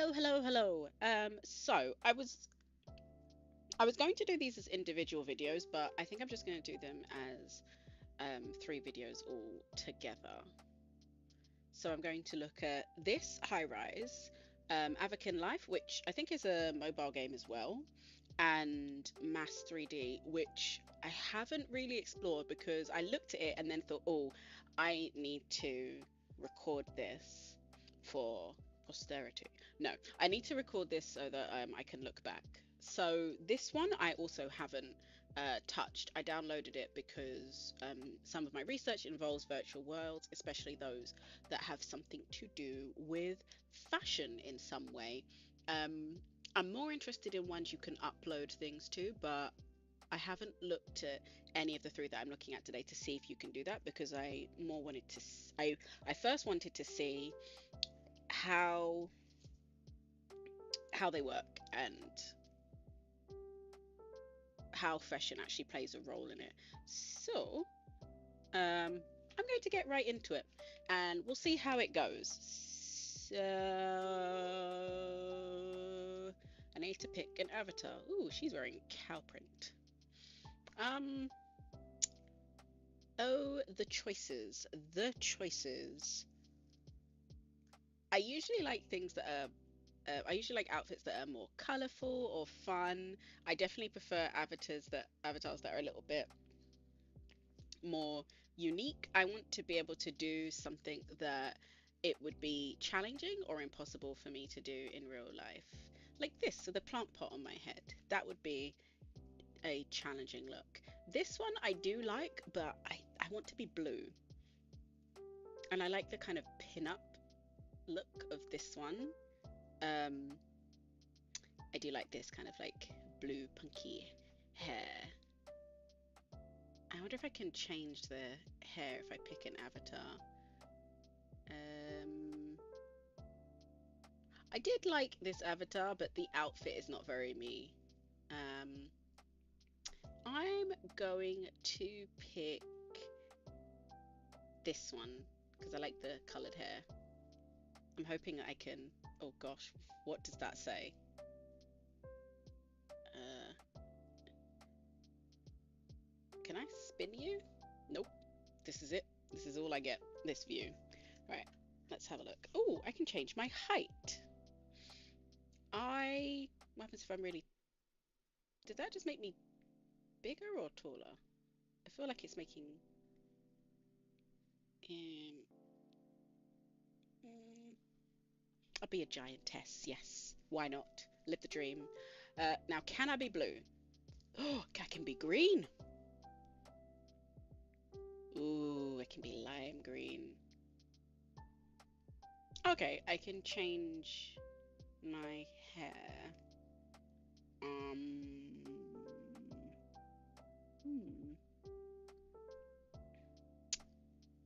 Hello. So I was going to do these as individual videos, but I think I'm just going to do them as three videos all together. So I'm going to look at this high rise, Avakin Life, which I think is a mobile game as well, and Mass 3D, which I haven't really explored because I looked at it and then thought, oh, I need to record this for posterity. No, I need to record this so that I can look back. So this one I also haven't touched. I downloaded it because some of my research involves virtual worlds, especially those that have something to do with fashion in some way. Um, I'm more interested in ones you can upload things to, but I haven't looked at any of the three that I'm looking at today to see if you can do that because I more wanted to. I first wanted to see how they work and how fashion actually plays a role in it. So I'm going to get right into it and we'll see how it goes. So I need to pick an avatar. Ooh, she's wearing cow print. Um, oh, the choices. The choices. I usually like things that are I usually like outfits that are more colorful or fun. I definitely prefer avatars that are a little bit more unique. I want to be able to do something that it would be challenging or impossible for me to do in real life. Like this, so the plant pot on my head. That would be a challenging look. This one I do like, but I want to be blue. And I like the kind of pin-up look of this one. Um, I do like this kind of like blue punky hair. I wonder if I can change the hair if I pick an avatar. Um, I did like this avatar, but the outfit is not very me. Um, I'm going to pick this one because I like the colored hair. I'm hoping I can. Oh gosh, what does that say? Uh, can I spin you? Nope. This is it. This is all I get. This view. Right. Let's have a look. Oh, I can change my height. What happens if I'm really. Did that just make me bigger or taller? I feel like it's making. Um, mm, I'll be a giantess. Yes. Why not? Live the dream. Now, can I be blue? Oh, I can be green. Ooh, I can be lime green. Okay, I can change my hair. Um, hmm.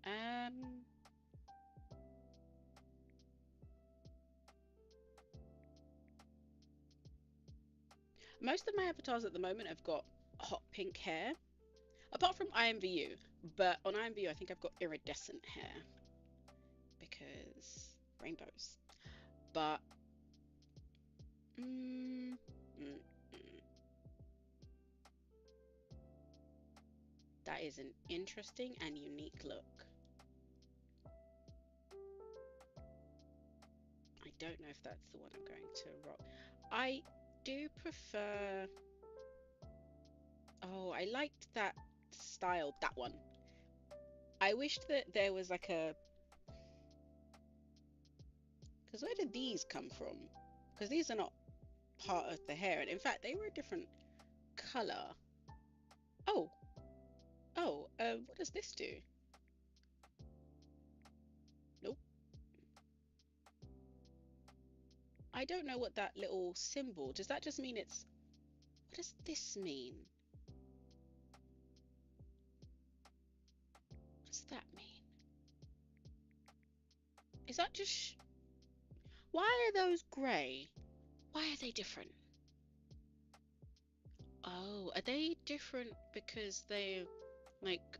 Um, most of my avatars at the moment have got hot pink hair, apart from IMVU. But on IMVU, I think I've got iridescent hair because rainbows. But mm, mm, mm, that is an interesting and unique look. I don't know if that's the one I'm going to rock. I do prefer. Oh, I liked that style, that one. I wished that there was like a. Because where did these come from? Because these are not part of the hair. And in fact, they were a different color. Oh, what does this do? Nope. I don't know what that little symbol. Does that just mean it's. What does this mean? What does that mean? Is that just. Why are those grey? Why are they different? Oh, are they different because they're like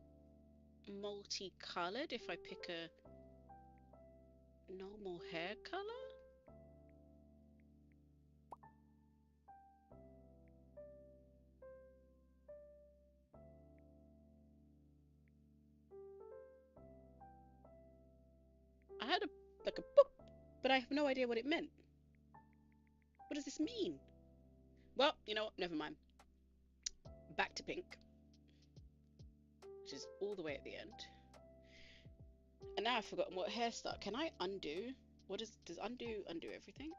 multicolored if I pick a normal hair color? heard a like a boop, but I have no idea what it meant. What does this mean? Well, you know what? Never mind. Back to pink, which is all the way at the end. And now I've forgotten what hairstyle. Can I undo? What does undo everything?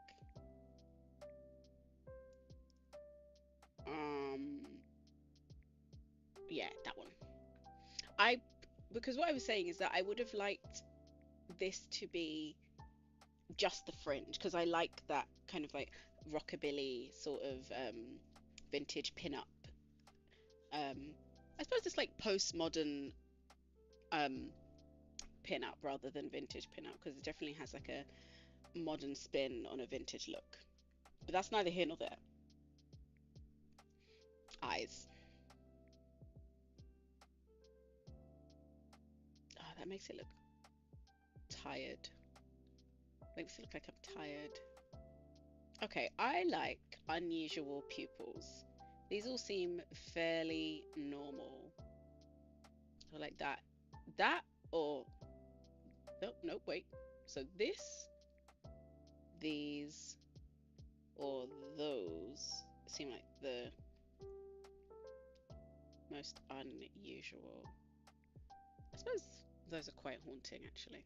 Um, yeah, that one. I Because what I was saying is that I would have liked this to be just the fringe because I like that kind of like rockabilly sort of vintage pin-up. I suppose it's like postmodern um, pin-up rather than vintage pin-up because it definitely has like a modern spin on a vintage look. But that's neither here nor there. Eyes. Oh, that makes it look tired. Makes it look like I'm tired. Okay, I like unusual pupils. These all seem fairly normal. So like that. That or no, wait. So this, these, or those seem like the most unusual. I suppose those are quite haunting, actually.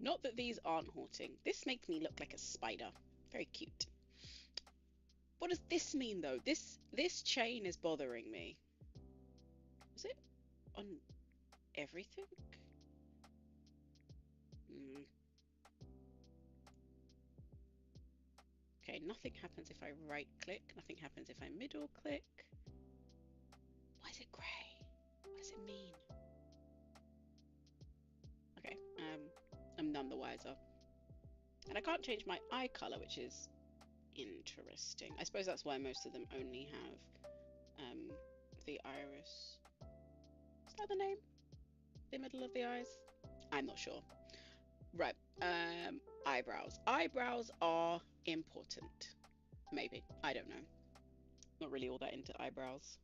Not that these aren't haunting. This makes me look like a spider. Very cute. What does this mean, though? This chain is bothering me. Is it on everything? Okay, nothing happens if I right click. Nothing happens if I middle click. Why is it grey? What does it mean? Okay, I'm none the wiser. And I can't change my eye color, which is interesting. I suppose that's why most of them only have the iris. Is that the name? The middle of the eyes? I'm not sure. Right. Eyebrows. Eyebrows are important. Maybe. I don't know. Not really all that into eyebrows.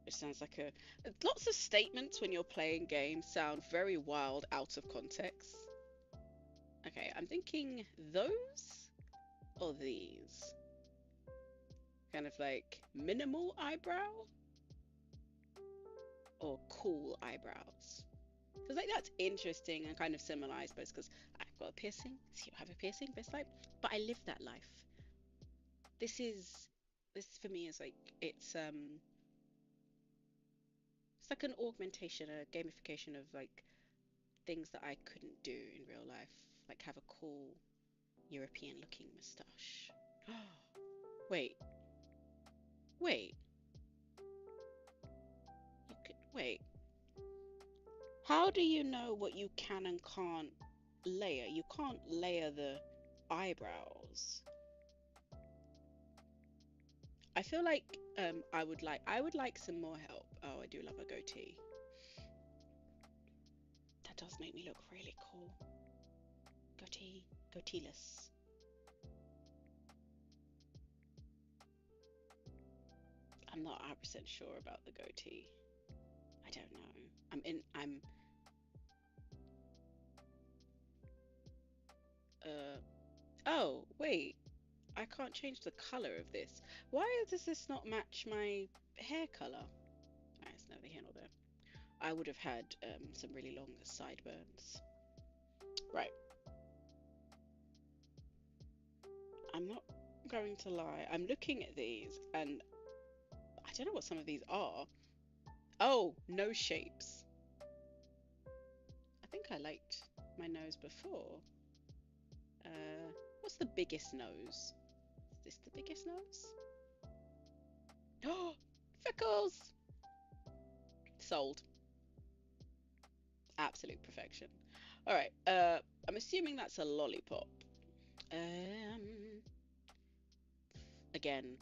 It sounds like lots of statements when you're playing games sound very wild out of context. Okay, I'm thinking those or these. Kind of like minimal eyebrow or cool eyebrows. Because like that's interesting and kind of similar, I suppose, because I've got a piercing, so you have a piercing, best life. But I live that life. This for me is like it's like an augmentation, a gamification of like things that I couldn't do in real life. Like have a cool European looking moustache. Wait. Wait. Wait. How do you know what you can and can't layer? You can't layer the eyebrows. I feel like I would like some more help. Oh, I do love a goatee. That does make me look really cool. Goateeless. I'm not 100% sure about the goatee. I don't know. Oh, wait. I can't change the color of this. Why does this not match my hair color? It's neither here nor there. I would have had some really long sideburns. Right. I'm not going to lie. I'm looking at these and I don't know what some of these are. Oh, nose shapes. I think I liked my nose before. What's the biggest nose? Is this the biggest nose? Oh, freckles! Sold. Absolute perfection. All right. I'm assuming that's a lollipop. Again,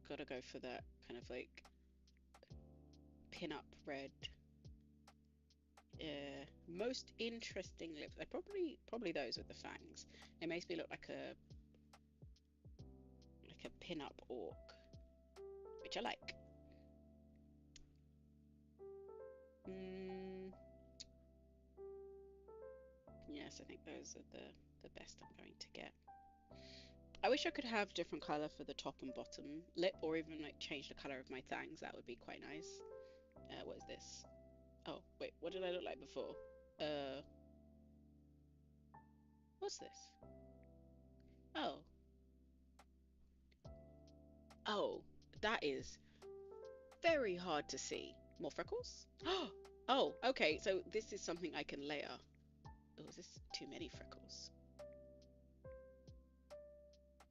gotta go for that kind of like pin-up red. Most interesting lips. I probably those with the fangs. It makes me look like a pin-up orc, which I like. yes, I think those are the best I'm going to get. I wish I could have different color for the top and bottom lip, or even like change the color of my fangs. That would be quite nice. What is this? Oh, wait, what did I look like before? Uh, what's this? Oh, oh, that is very hard to see. More freckles? Oh, okay, so this is something I can layer. Oh, is this too many freckles?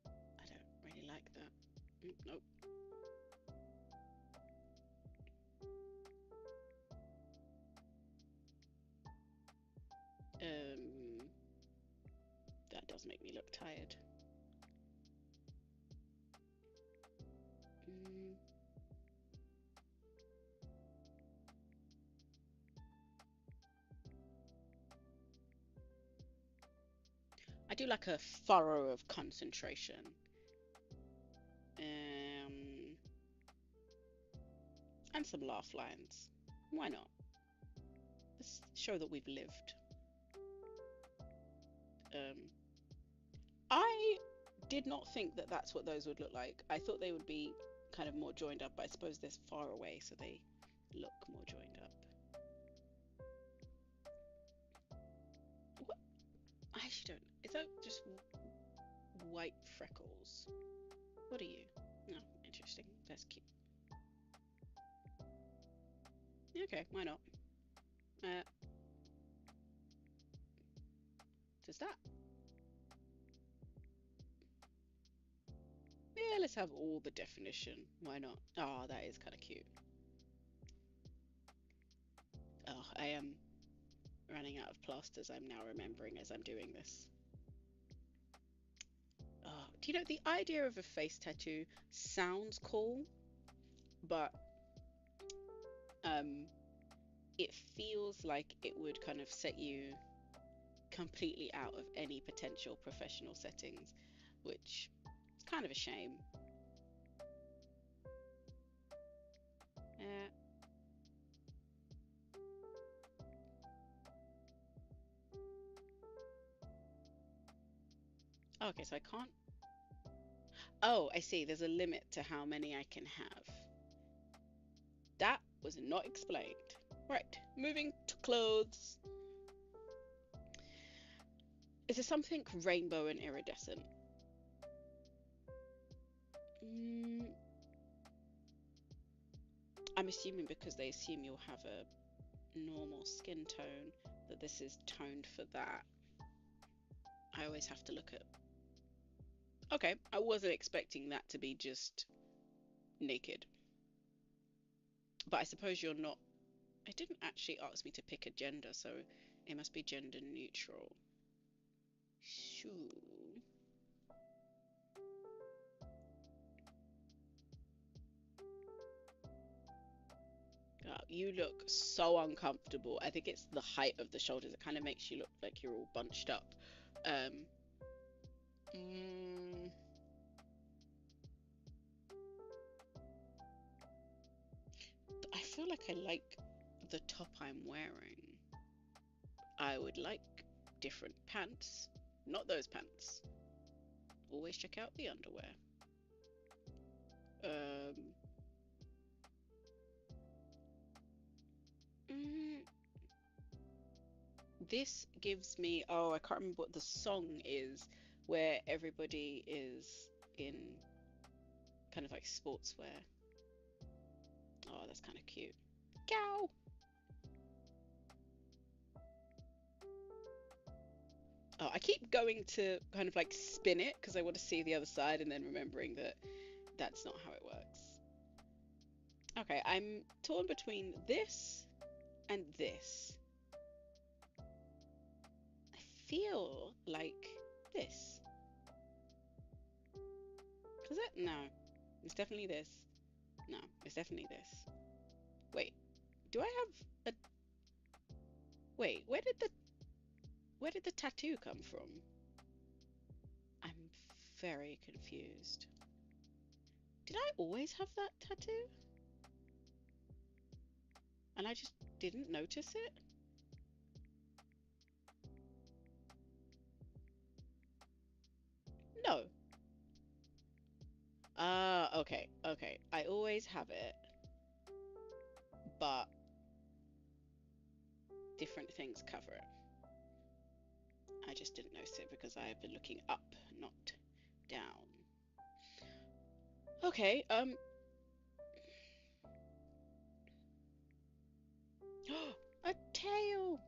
I don't really like that. Nope. Um, that does make me look tired. Mm. I do like a furrow of concentration. Um, and some laugh lines. Why not? Let's show that we've lived. Um, I did not think that that's what those would look like. I thought they would be kind of more joined up, but I suppose they're far away, so they look more joined up. What? I actually don't. Is that just white freckles? What are you? No, interesting. That's cute. Okay, why not? Uh, does that? Yeah, let's have all the definition. Why not? Oh, that is kind of cute. Oh, I am running out of plasters. I'm now remembering as I'm doing this. Oh, do you know the idea of a face tattoo sounds cool, but um, it feels like it would kind of set you completely out of any potential professional settings, which is kind of a shame. Uh, okay, so I can't. Oh, I see. There's a limit to how many I can have. That was not explained. Right, moving to clothes. Is there something rainbow and iridescent? Mm, I'm assuming because they assume you'll have a normal skin tone that this is toned for that. I always have to look at. Okay, I wasn't expecting that to be just naked. But I suppose you're not. It didn't actually ask me to pick a gender, so it must be gender neutral. Shoo. Oh, you look so uncomfortable. I think it's the height of the shoulders. It kind of makes you look like you're all bunched up. Um, mm, I feel like I like the top I'm wearing. I would like different pants. Not those pants. Always check out the underwear. Um, mm, this gives me. Oh, I can't remember what the song is, where everybody is in kind of like sportswear. Oh, that's kind of cute. Cow. Oh, I keep going to kind of like spin it because I want to see the other side and then remembering that that's not how it works. Okay, I'm torn between this and this. I feel like this. Is it? No. It's definitely this. No, it's definitely this. Wait, do I have a... Wait, where did the tattoo come from? I'm very confused. Did I always have that tattoo? And I just didn't notice it? Oh. Ah, okay, okay. I always have it, but different things cover it. I just didn't notice it because I have been looking up, not down. Okay, a tail.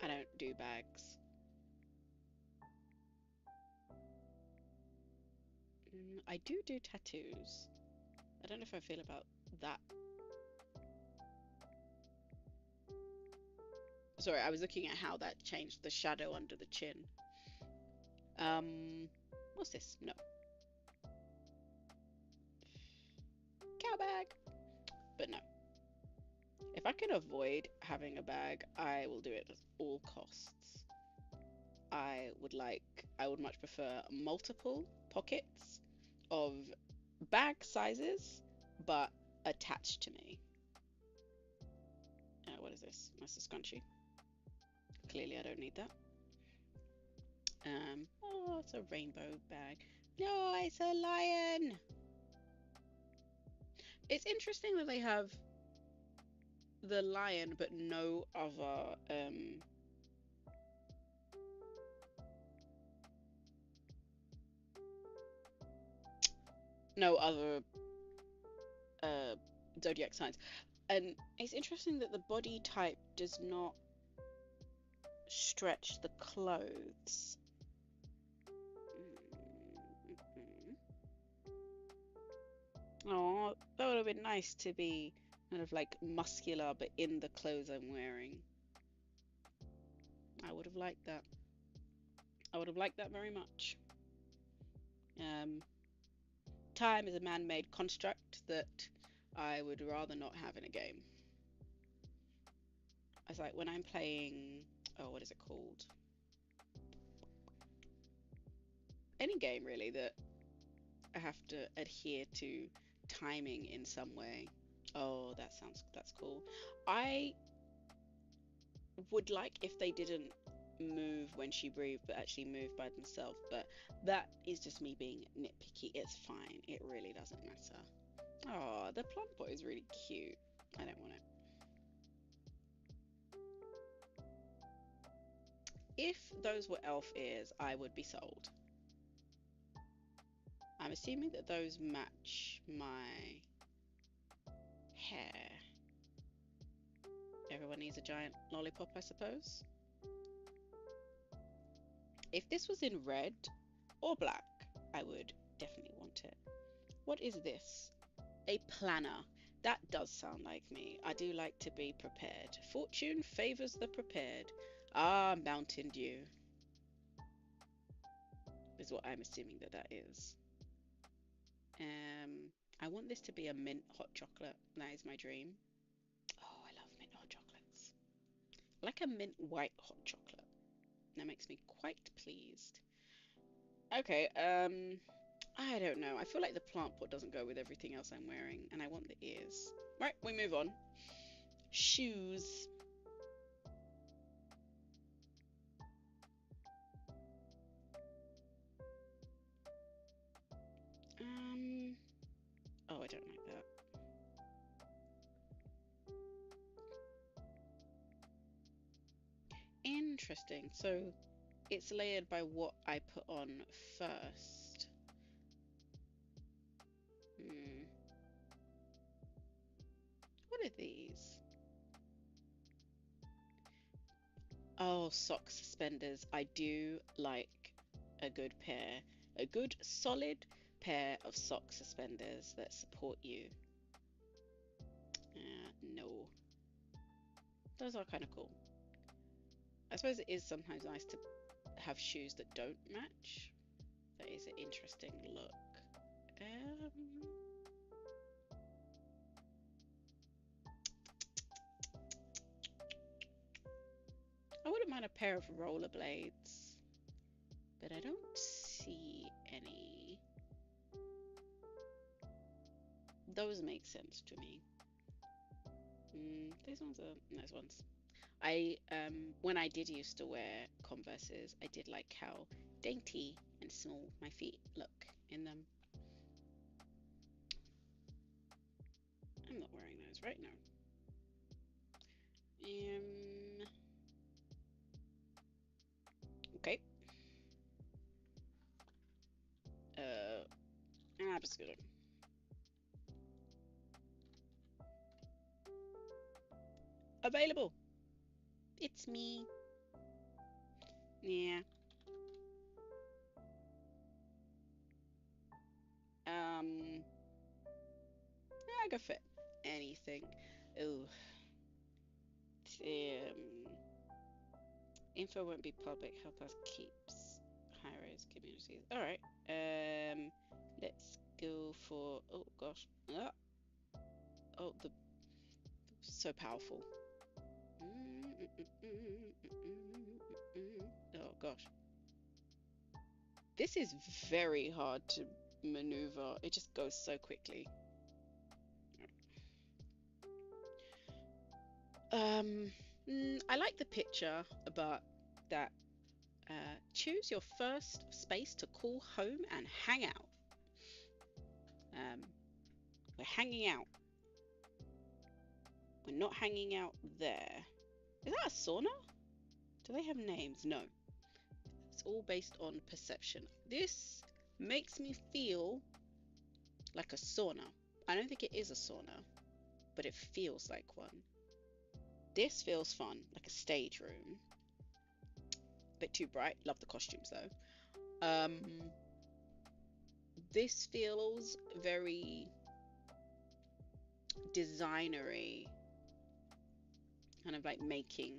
I don't do bags. I do tattoos. I don't know if I feel about that. Sorry, I was looking at how that changed the shadow under the chin. What's this? No. Cow bag. But no. If I can avoid having a bag, I will do it at all costs. I would much prefer multiple pockets of bag sizes, but attached to me. What is this? That's a scrunchie. Clearly, I don't need that. Oh, it's a rainbow bag. No, it's a lion. It's interesting that they have the lion, but no other no other zodiac signs. And it's interesting that the body type does not stretch the clothes. Oh, that would have been nice to be kind of like muscular, but in the clothes I'm wearing. I would have liked that. I would have liked that very much. Time is a man-made construct that I would rather not have in a game. It's like when I'm playing, oh, what is it called? Any game really that I have to adhere to timing in some way. Oh, that's cool. I would like if they didn't move when she breathed, but actually move by themselves. But that is just me being nitpicky. It's fine. It really doesn't matter. Oh, the plump boy is really cute. I don't want it. If those were elf ears, I would be sold. I'm assuming that those match my hair. Everyone needs a giant lollipop, I suppose. If this was in red or black, I would definitely want it. What is this? A planner. That does sound like me. I do like to be prepared. Fortune favors the prepared. Ah, Mountain Dew is what I'm assuming that is. I want this to be a mint hot chocolate. That is my dream. Oh, I love mint hot chocolates. I like a mint white hot chocolate. That makes me quite pleased. Okay, I don't know. I feel like the plant pot doesn't go with everything else I'm wearing, and I want the ears. Right, we move on. Shoes. Oh, I don't like that. Interesting. So it's layered by what I put on first. What are these? Oh, sock suspenders. I do like a good pair, a good solid pair of sock suspenders that support you. No. Those are kind of cool. I suppose it is sometimes nice to have shoes that don't match. That is an interesting look. I wouldn't mind a pair of rollerblades, but I don't see any. Those make sense to me. These ones are nice ones. When I did used to wear Converses, I did like how dainty and small. My feet look in them. I'm not wearing those right now. Okay. I'm just gonna. Available. It's me. Yeah. I can fit anything. Ooh. Um, info won't be public. Help us keeps high-rise communities. All right. Let's go for. Oh gosh. Ah. Oh, the so powerful. Oh gosh. This is very hard to maneuver. It just goes so quickly. I like the picture about that. Choose your first space to call home and hang out. We're hanging out. We're not hanging out there. Is that a sauna? Do they have names? No. It's all based on perception. This makes me feel like a sauna. I don't think it is a sauna, but it feels like one. This feels fun, like a stage room. Bit too bright. Love the costumes though. This feels very designery, kind of like making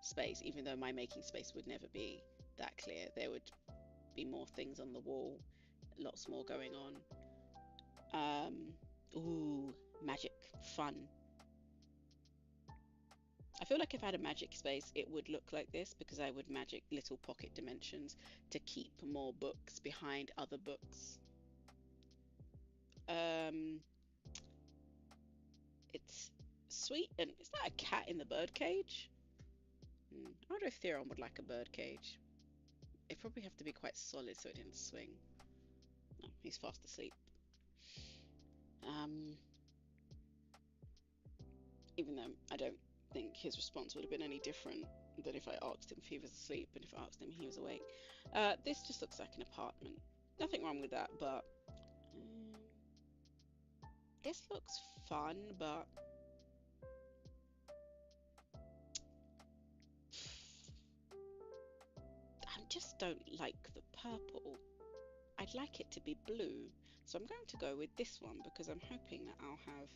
space, even though my making space would never be that clear. There would be more things on the wall, lots more going on. Ooh, magic, fun. I feel like if I had a magic space, it would look like this because I would magic little pocket dimensions to keep more books behind other books. It's sweet, and is that a cat in the bird cage? I wonder if Theron would like a bird cage. It'd probably have to be quite solid so it didn't swing. Oh, he's fast asleep. Even though I don't think his response would have been any different than if I asked him if he was asleep and if I asked him if he was awake. This just looks like an apartment. Nothing wrong with that, but this looks fun, but I just don't like the purple. I'd like it to be blue, so I'm going to go with this one because I'm hoping that I'll have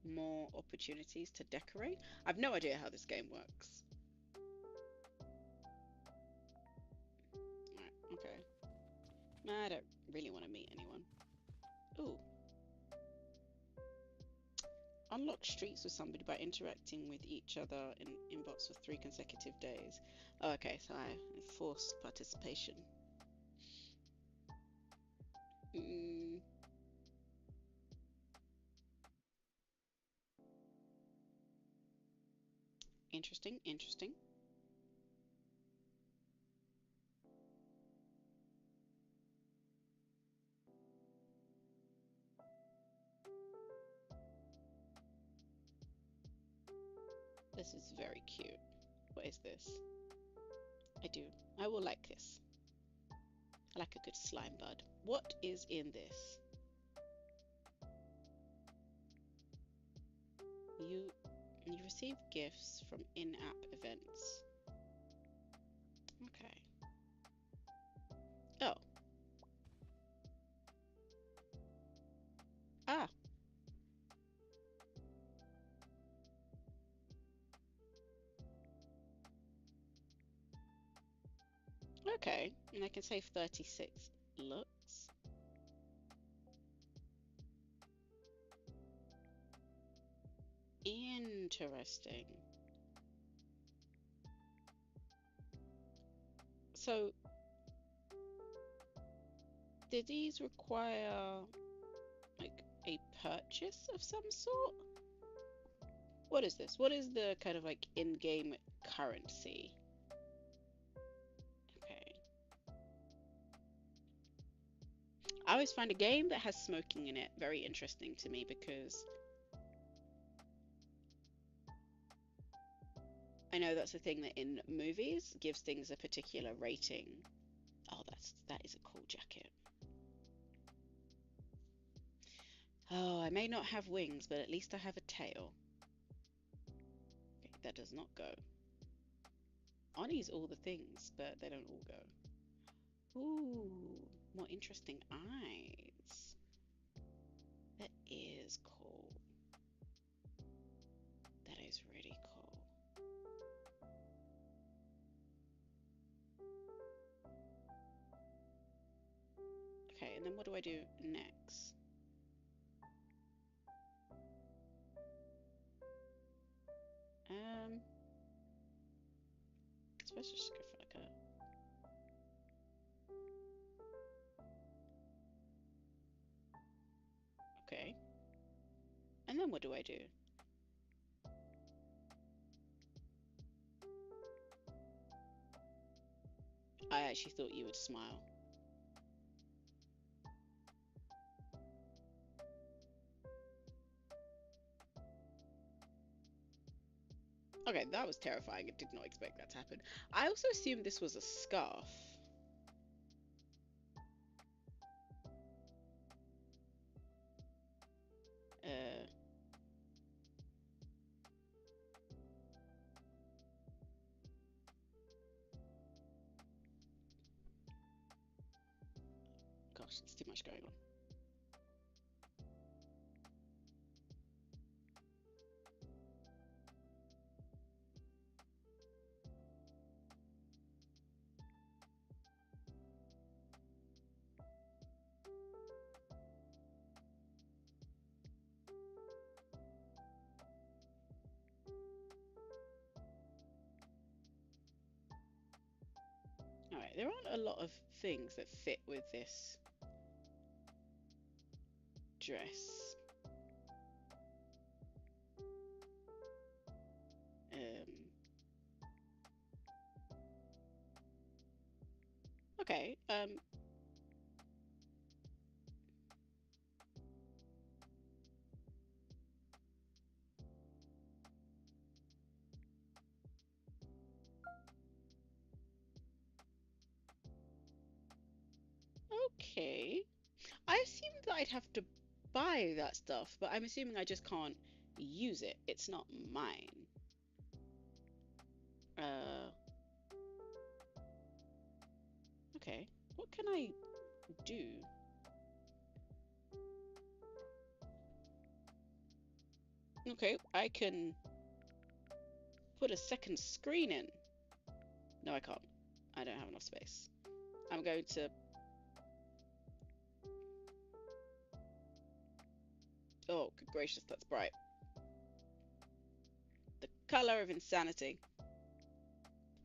more opportunities to decorate. I've no idea how this game works. Right, okay. I don't really want to meet anyone. Ooh. Unlock streaks with somebody by interacting with each other in inbox for 3 consecutive days. Oh, okay, so I enforce participation. Interesting, interesting. This is very cute. What is this? I do. I will like this. I like a good slime bud. What is in this? You receive gifts from in-app events. Okay. Oh. Ah. Okay. And I can save 36 looks. Interesting. So, do these require like a purchase of some sort? What is this? What is the kind of like in-game currency? Okay. I always find a game that has smoking in it very interesting to me because I know that's a thing that in movies gives things a particular rating. Oh, that is a cool jacket. Oh, I may not have wings, but at least I have a tail. Okay, that does not go. Ani's all the things, but they don't all go. Ooh, more interesting eyes. That is cool. That is really cool. Okay, and then what do I do next? I suppose just go for like a. Okay. And then what do I do? I actually thought you would smile. Okay, that was terrifying. I did not expect that to happen. I also assumed this was a scarf. Uh, Gosh, there's too much going on. Alright, there aren't a lot of things that fit with this dress. Okay, okay. I assumed that I'd have to buy that stuff, but I'm assuming I just can't use it. It's not mine. Uh, okay. What can I do? Okay, I can put a second screen in. No, I can't. I don't have enough space. I'm going to... Oh, good gracious, that's bright. The color of insanity.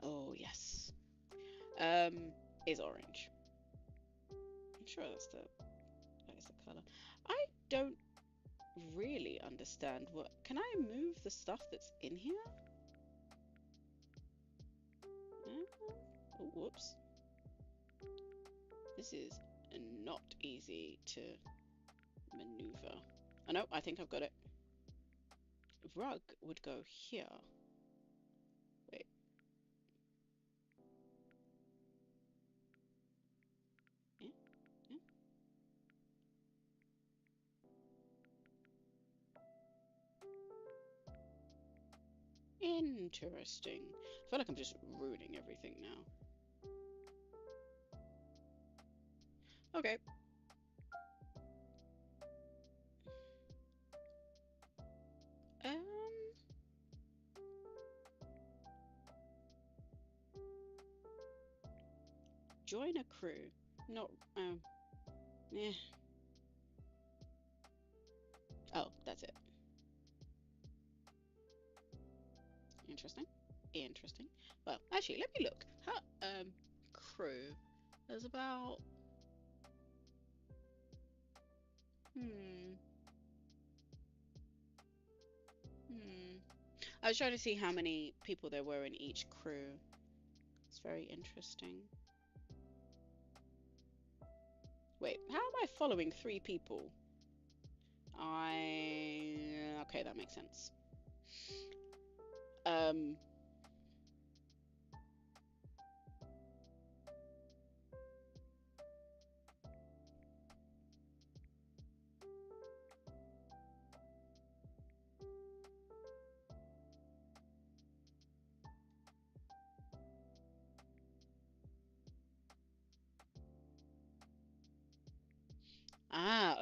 Oh, yes. Is orange. I'm sure that is the color. I don't really understand what... Can I move the stuff that's in here? Oh, whoops. This is not easy to maneuver. Oh no, I think I've got it. Rug would go here. Wait. Yeah, yeah. Interesting. I feel like I'm just ruining everything now. Okay. Join a crew. Not, yeah. Oh, that's it. Interesting. Interesting. Well, actually, let me look. How, crew. There's about... I was trying to see how many people there were in each crew. It's very interesting. Wait, how am I following three people? Okay, that makes sense. Um,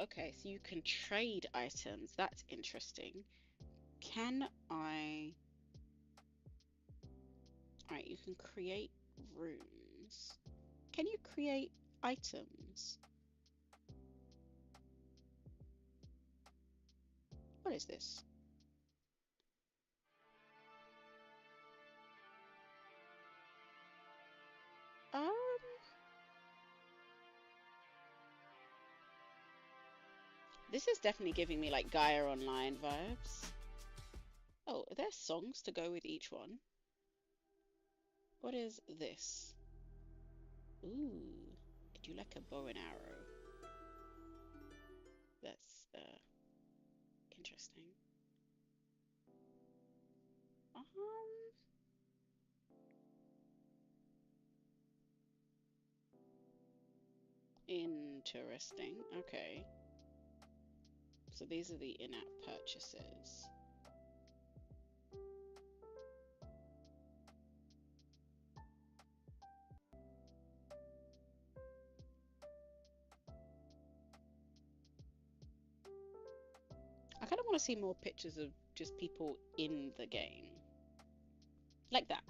okay, so you can trade items. That's interesting. Can I... Alright, you can create rooms. Can you create items? What is this? Um, this is definitely giving me like Gaia Online vibes. Oh, are there songs to go with each one? What is this? Ooh, do you like a bow and arrow? That's interesting. Um, Interesting. Okay. So these are the in-app purchases. I kind of want to see more pictures of just people in the game. Like that.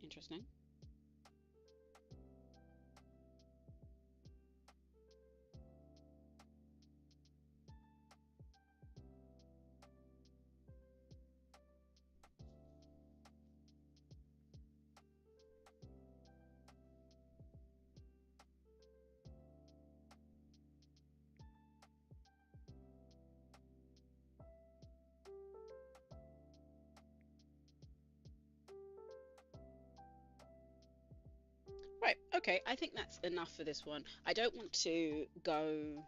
Interesting. Right, okay, I think that's enough for this one. I don't want to go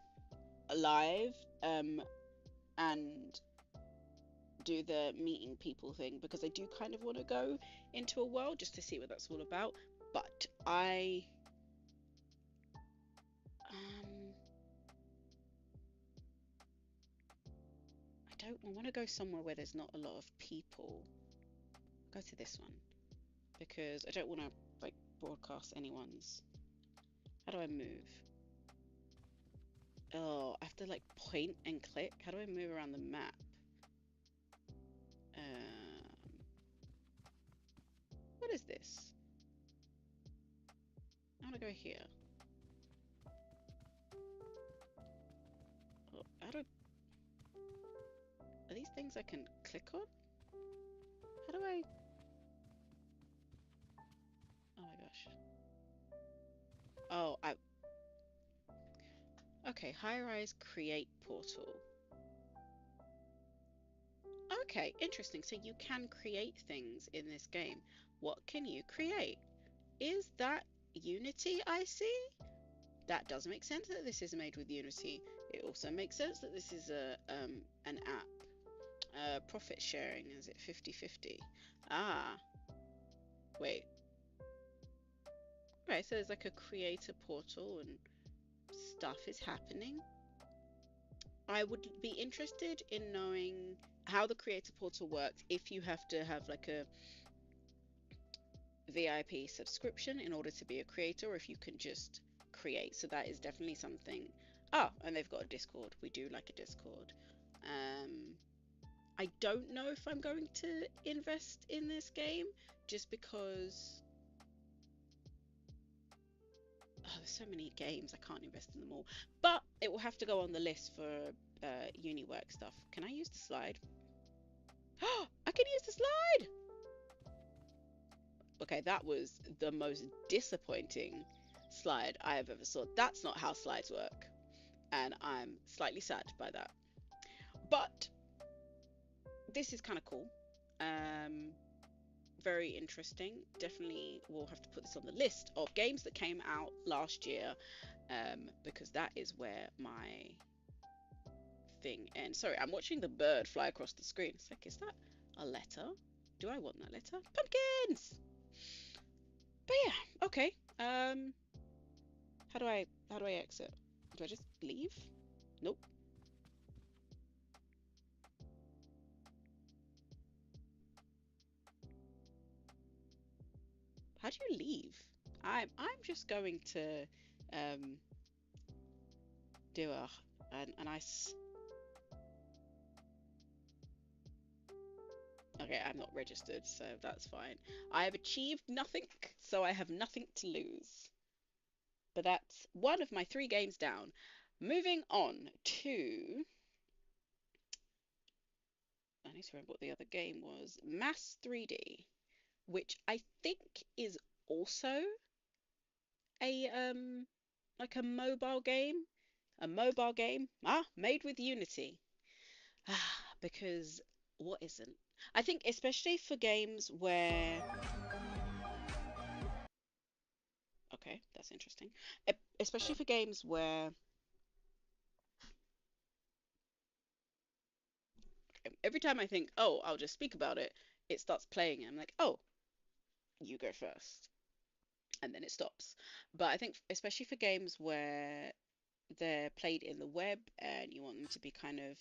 live and do the meeting people thing because I do kind of want to go into a world just to see what that's all about. But I I want to go somewhere where there's not a lot of people. Go to this one because I don't want to like broadcast anyone's. How do I move? Oh, I have to like point and click. How do I move around the map? What is this? I want to go here. Oh, how do are these things I can click on? How do I? Oh my gosh. Oh, okay, high-rise create portal. Okay, interesting. So you can create things in this game. What can you create? Is that Unity I see? That does make sense that this is made with Unity. It also makes sense that this is an app. Profit sharing, is it 50/50? Ah, wait. Right, so there's like a creator portal and stuff is happening. I would be interested in knowing how the creator portal works if you have to have like a VIP subscription in order to be a creator, or if you can just create. So that is definitely something. Oh, and they've got a Discord. We do like a Discord. I don't know if I'm going to invest in this game just because there's so many games I can't invest in them all. But it will have to go on the list for uni work stuff. Can I use the slide? I can use the slide! Okay, that was the most disappointing slide I have ever saw. That's not how slides work. And I'm slightly sad by that. But this is kind of cool. very interesting. Definitely will have to put this on the list of games that came out last year, because that is where my thing ends. Sorry, I'm watching the bird fly across the screen. It's like, is that a letter? Do I want that letter? Pumpkins! But yeah, okay. How do I exit? Do I just leave? Nope. How do you leave? I'm just going to um do a nice. Okay, I'm not registered, so that's fine. I have achieved nothing, so I have nothing to lose. But that's one of my three games down. Moving on to, I need to remember what the other game was. Mass 3D, which I think is also a like a mobile game. A mobile game, made with Unity. Because what isn't? I think especially for games where, okay, that's interesting. Especially for games where every time I think, oh, I'll just speak about it, it starts playing and I'm like, oh, you go first. And then it stops. But I think especially for games where they're played in the web and you want them to be kind of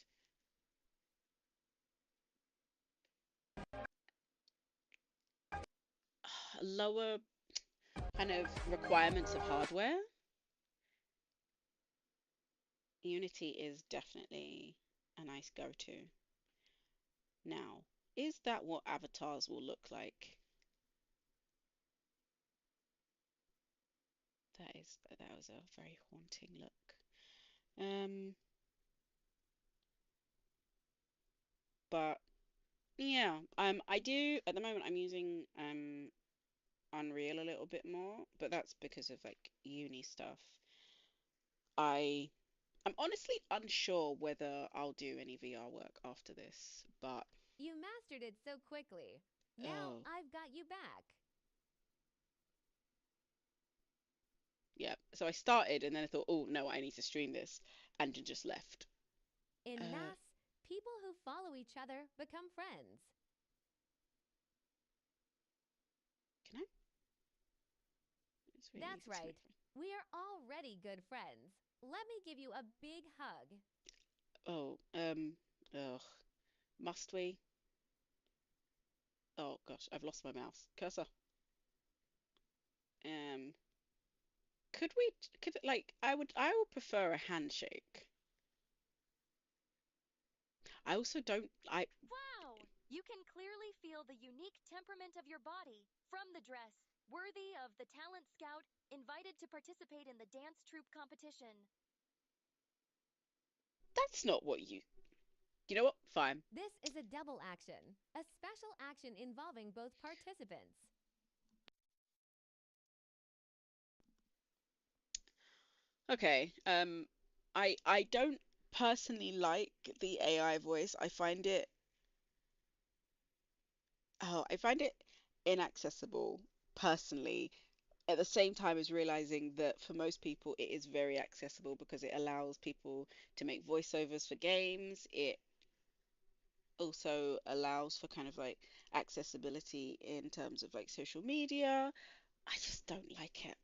lower kind of requirements of hardware, Unity is definitely a nice go-to. Now, is that what avatars will look like? That was a very haunting look. Um, but yeah, I do at the moment I'm using Unreal a little bit more, but that's because of like uni stuff. I I'm honestly unsure whether I'll do any VR work after this, but You mastered it so quickly. Now oh I've got you back. yeah. So I started and then I thought, oh no, I need to stream this, and just left. In Uh, mass, people who follow each other become friends. can I? It's really That's easy to make right. We are already good friends. Let me give you a big hug. Oh, ugh. Must we? Oh gosh, I've lost my mouse. Cursor. Um, could we? Could like I would prefer a handshake. I also don't. I Wow! You can clearly feel the unique temperament of your body from the dress, worthy of the talent scout invited to participate in the dance troupe competition. That's not what you. You know what? Fine. This is a double action, a special action involving both participants. Okay. I don't personally like the AI voice. I find it inaccessible personally. At the same time as realizing that for most people it is very accessible because it allows people to make voiceovers for games. It also allows for kind of like accessibility in terms of like social media. I just don't like it.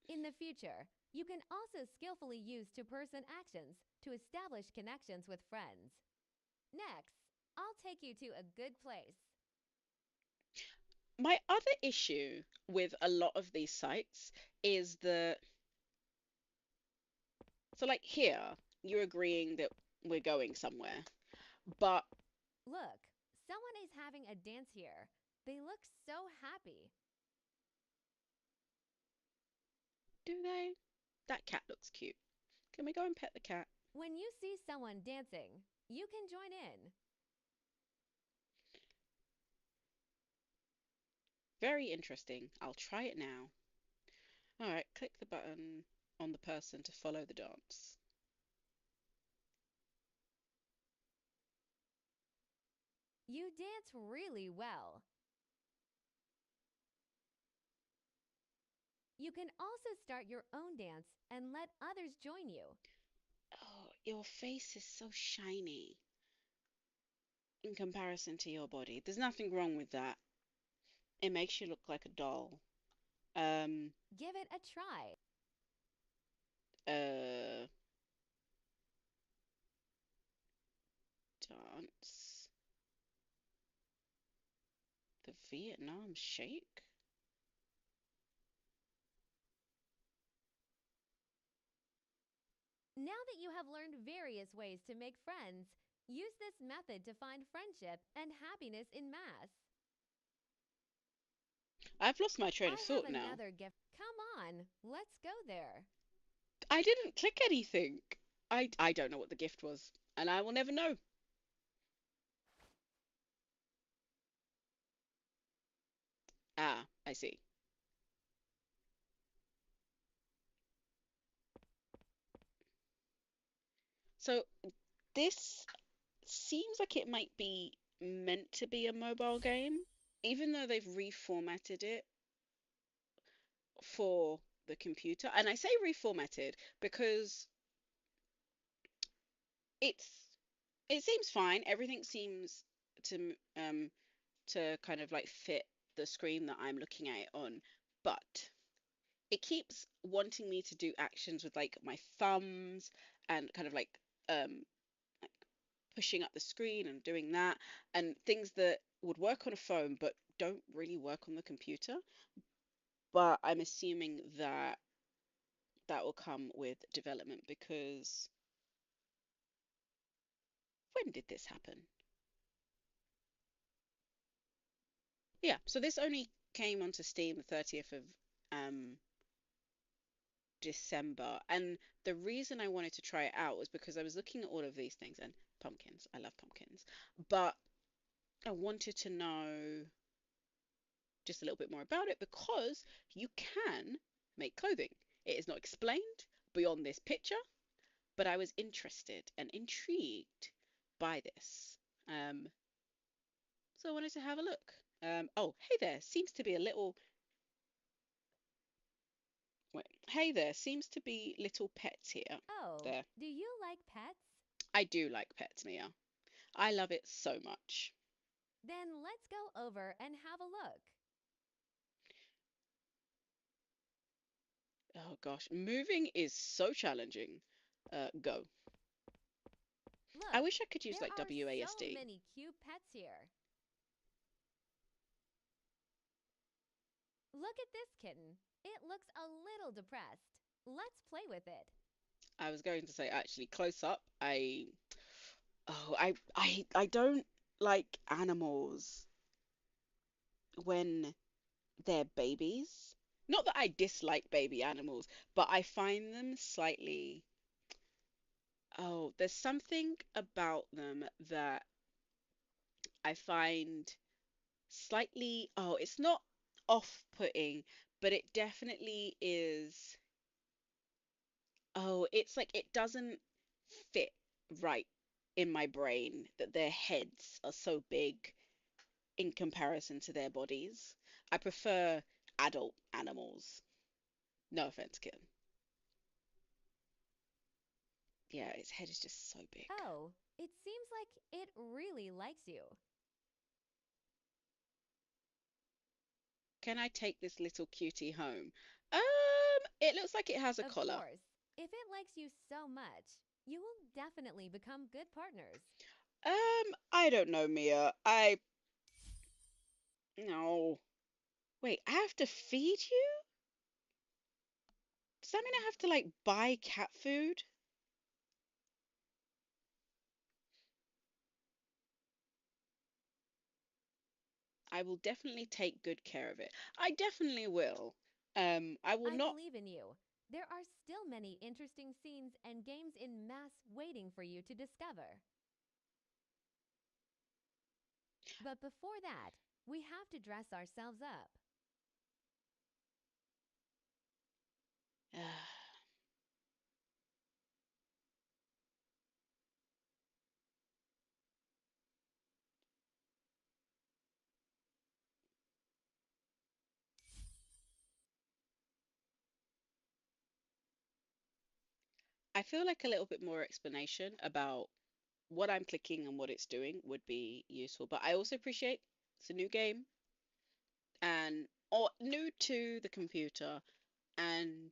In the future, you can also skillfully use to person actions to establish connections with friends. Next, I'll take you to a good place. My other issue with a lot of these sites is that, so like here, you're agreeing that we're going somewhere, but Look, someone is having a dance here. They look so happy. do they? That cat looks cute. Can we go and pet the cat? When you see someone dancing, you can join in. Very interesting. I'll try it now. All right, click the button on the person to follow the dance. You dance really well. You can also start your own dance and let others join you. Oh, your face is so shiny in comparison to your body. There's nothing wrong with that. It makes you look like a doll. Um, Give it a try. uh, Dance. The Vietnam Shake? Now that you have learned various ways to make friends, use this method to find friendship and happiness in mass. I've lost my train I of have thought now. another gift. Come on, let's go there. I didn't click anything. I don't know what the gift was, and I will never know. Ah, I see. So this seems like it might be meant to be a mobile game, even though they've reformatted it for the computer. And I say reformatted because it's it seems fine. Everything seems to kind of like fit the screen that I'm looking at it on, but it keeps wanting me to do actions with like my thumbs and kind of like pushing up the screen and doing that and things that would work on a phone but don't really work on the computer. But I'm assuming that that will come with development because when did this happen? Yeah, so this only came onto Steam the 30th of um December. And the reason I wanted to try it out was because I was looking at all of these things and pumpkins. I love pumpkins. But I wanted to know just a little bit more about it because you can make clothing. It is not explained beyond this picture, but I was interested and intrigued by this. So I wanted to have a look. Oh, hey there, seems to be a little. Wait, hey there, seems to be little pets here. Oh, There. do you like pets? I do like pets, Mia. I love it so much. Then let's go over and have a look. Oh gosh, moving is so challenging. Go. I Look, wish I could use there like are so WASD. many cute pets here. Look at this kitten. It looks a little depressed. Let's play with it. I was going to say actually close up. I don't like animals when they're babies. Not that I dislike baby animals, but I find them slightly. Oh, there's something about them that I find slightly. Oh, it's not off-putting, but it definitely is. Oh, it's like it doesn't fit right in my brain that their heads are so big in comparison to their bodies. I prefer adult animals. No offense, kitten. Yeah, its head is just so big. Oh, it seems like it really likes you. Can I take this little cutie home? It looks like it has a Of collar. course, if it likes you so much, you will definitely become good partners. I don't know, Mia. I no. Wait, I have to feed you? Does that mean I have to like buy cat food? I will definitely take good care of it. I definitely will. I will I not. believe in you. There are still many interesting scenes and games in mass waiting for you to discover. But before that, we have to dress ourselves up. I feel like a little bit more explanation about what I'm clicking and what it's doing would be useful. But I also appreciate it's a new game and or new to the computer, and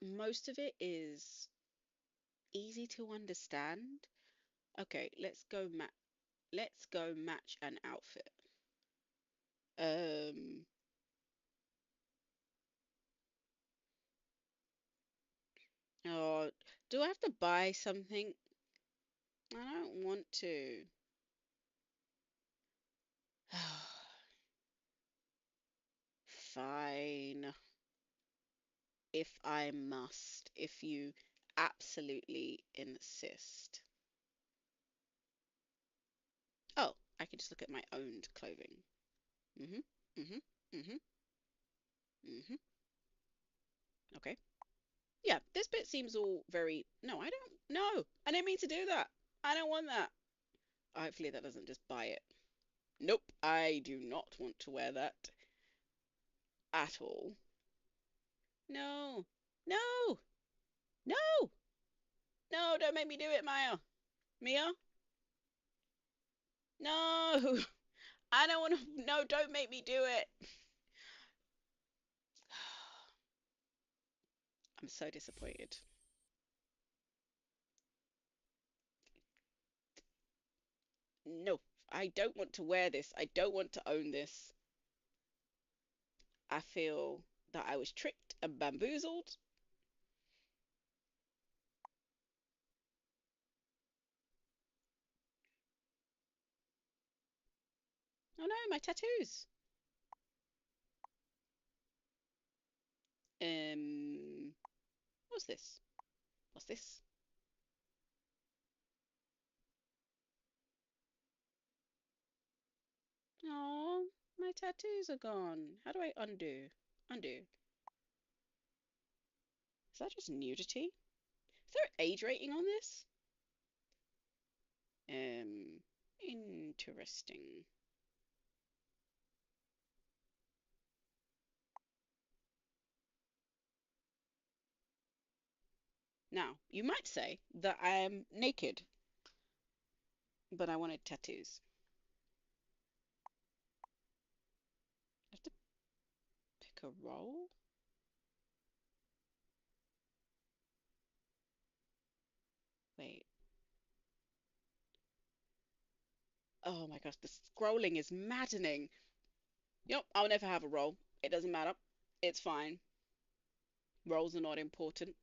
most of it is easy to understand. Okay, let's go match an outfit. Um, oh, do I have to buy something? I don't want to. Fine, if I must, if you absolutely insist. Oh, I can just look at my owned clothing. Mm-hmm, mm-hmm, mm-hmm, mm-hmm. Okay. Yeah, this bit seems all very. No, I don't. No, I didn't mean to do that. I don't want that. Hopefully that doesn't just buy it. Nope, I do not want to wear that at all. No, no, no, no, don't make me do it, Maya. Mia? No, I don't want to. No, don't make me do it. I'm so disappointed. No, I don't want to wear this. I don't want to own this. I feel that I was tricked and bamboozled. Oh no, my tattoos. Um, what's this? What's this? Oh, my tattoos are gone. How do I undo? Undo. Is that just nudity? Is there an age rating on this? Um, interesting. Now, you might say that I am naked, but I wanted tattoos. I have to pick a role? Wait. Oh my gosh, the scrolling is maddening. Yep, I'll never have a role. It doesn't matter. It's fine. Roles are not important.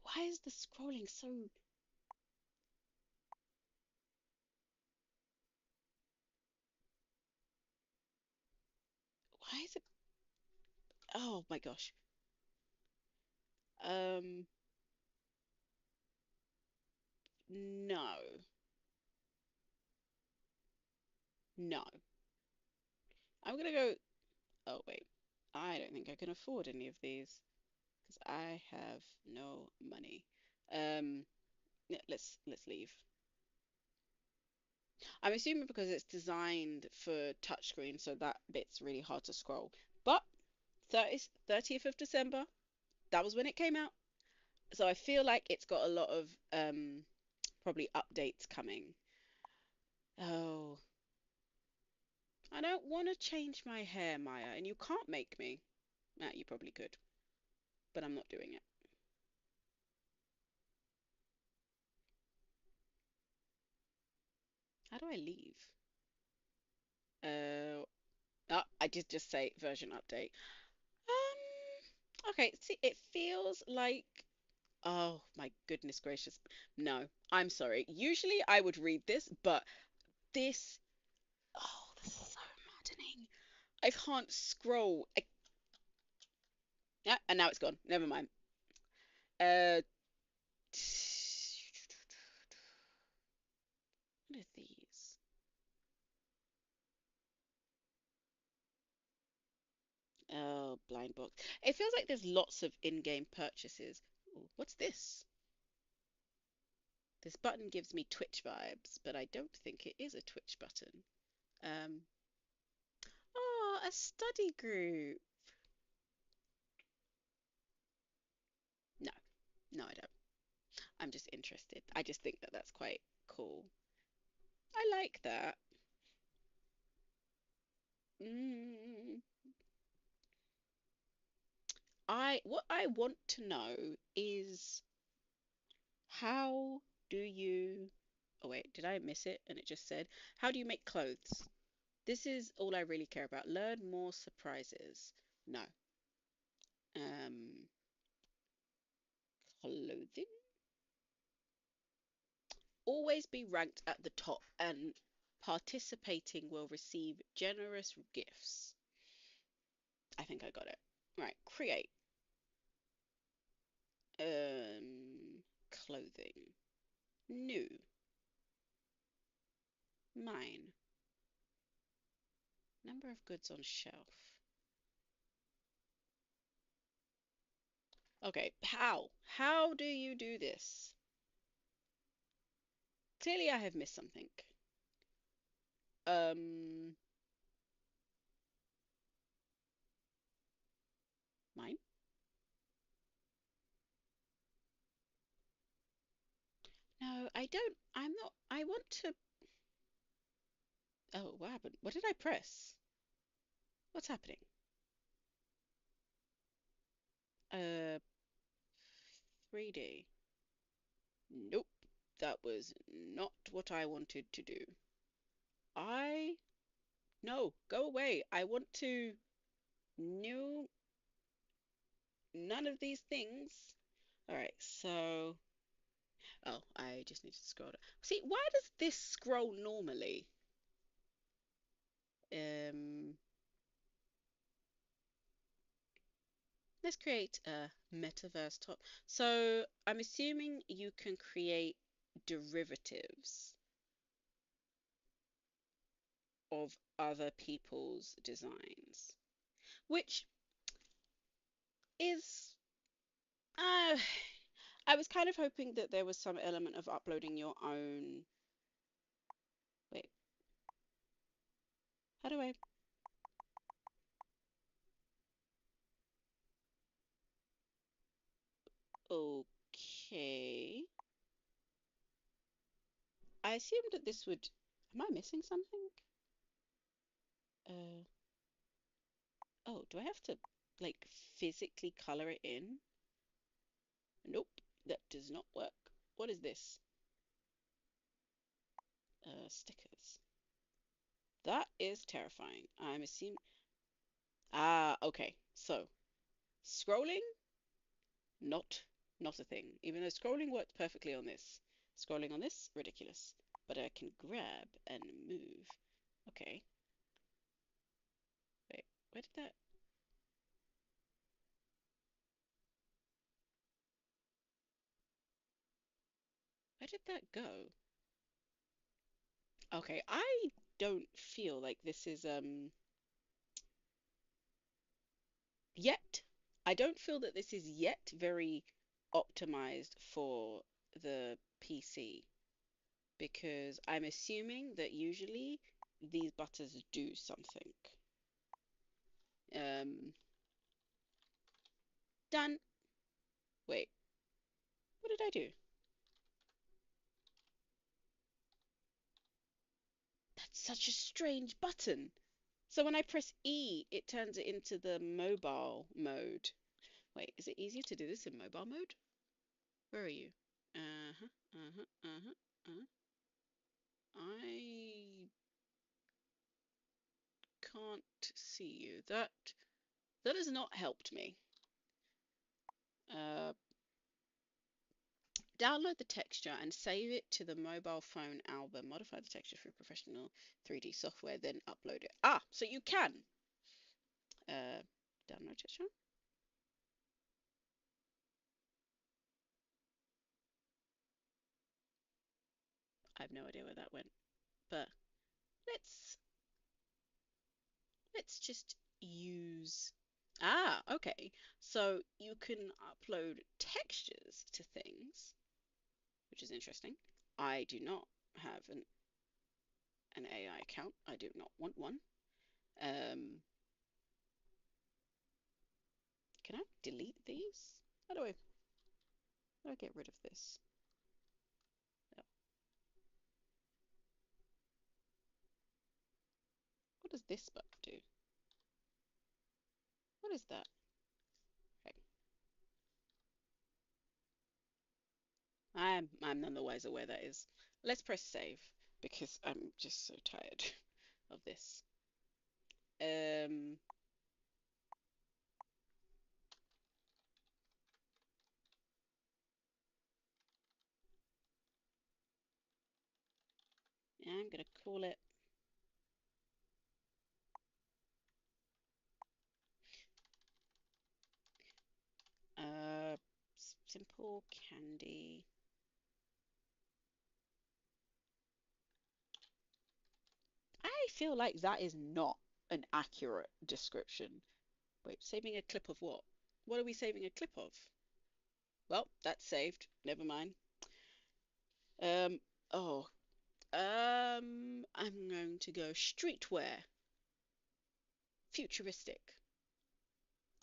Why is the scrolling so. Why is it. Oh my gosh. Um, no. No. I'm gonna go. Oh wait. I don't think I can afford any of these because I have no money. Yeah, let's leave. I'm assuming because it's designed for touchscreen, so that bit's really hard to scroll. But 30th of December, that was when it came out. So I feel like it's got a lot of probably updates coming. Oh, I don't want to change my hair, Maya, and you can't make me. You probably could, but I'm not doing it. How do I leave? Uh, I did just say version update. Okay, see, it feels like. Oh my goodness gracious. No, I'm sorry. Usually I would read this, but this. Oh, this is so maddening. I can't scroll. Yeah, and now it's gone. Never mind. Uh, what are these? Oh, blind box. It feels like there's lots of in-game purchases. Ooh, what's this? This button gives me Twitch vibes, but I don't think it is a Twitch button. Um, oh, a study group. No, I don't. I'm just interested. I just think that that's quite cool. I like that. Mm, what I want to know is how do you oh wait, did I miss it? And it just said, how do you make clothes? This is all I really care about. Learn more surprises. No. Um, Clothing? Always be ranked at the top and participating will receive generous gifts. I think I got it. Right, create. Clothing. New. Mine. Number of goods on shelf. Okay, how? How do you do this? Clearly I have missed something. Um, Mine? No, I don't. I'm not. I want to. Oh, what happened? What did I press? What's happening? Uh, 3D. Nope. That was not what I wanted to do. I. No, go away. I want to. No, none of these things. All right, so. Oh, I just need to scroll down. See, why does this scroll normally? Um, let's create a metaverse top. So I'm assuming you can create derivatives of other people's designs, which is, uh, I was kind of hoping that there was some element of uploading your own. Wait, how do I? Okay. I assumed that this would. Am I missing something? Uh, oh, do I have to like physically color it in? Nope, that does not work. What is this? Stickers. That is terrifying. I'm assuming. Ah, okay. So scrolling, not not a thing. Even though scrolling worked perfectly on this. Scrolling on this, ridiculous. But I can grab and move. Okay. Wait, where did that? Where did that go? Okay, I don't feel like this is yet. I don't feel that this is yet very optimized for the PC because I'm assuming that usually these buttons do something. Um, Done. Wait, what did I do? That's such a strange button. So when I press E, it turns it into the mobile mode. Wait, is it easier to do this in mobile mode? Where are you? Uh-huh, uh-huh, uh-huh, uh-huh. I can't see you. That has not helped me. Uh, Download the texture and save it to the mobile phone album. Modify the texture through professional 3D software, then upload it. Ah, so you can uh, download texture. I have no idea where that went, but let's let's just use. Ah, okay. So you can upload textures to things, which is interesting. I do not have an AI account. I do not want one. Um, can I delete these? How do I? How do I get rid of this? No. What does this button do? What is that? Okay. I'm none the wiser where that is. Let's press save because I'm just so tired of this. Um, I'm gonna call it uh simple candy. I feel like that is not an accurate description. Wait, saving a clip of what? What are we saving a clip of? Well, that's saved. Never mind. Um, oh, I'm going to go streetwear, futuristic,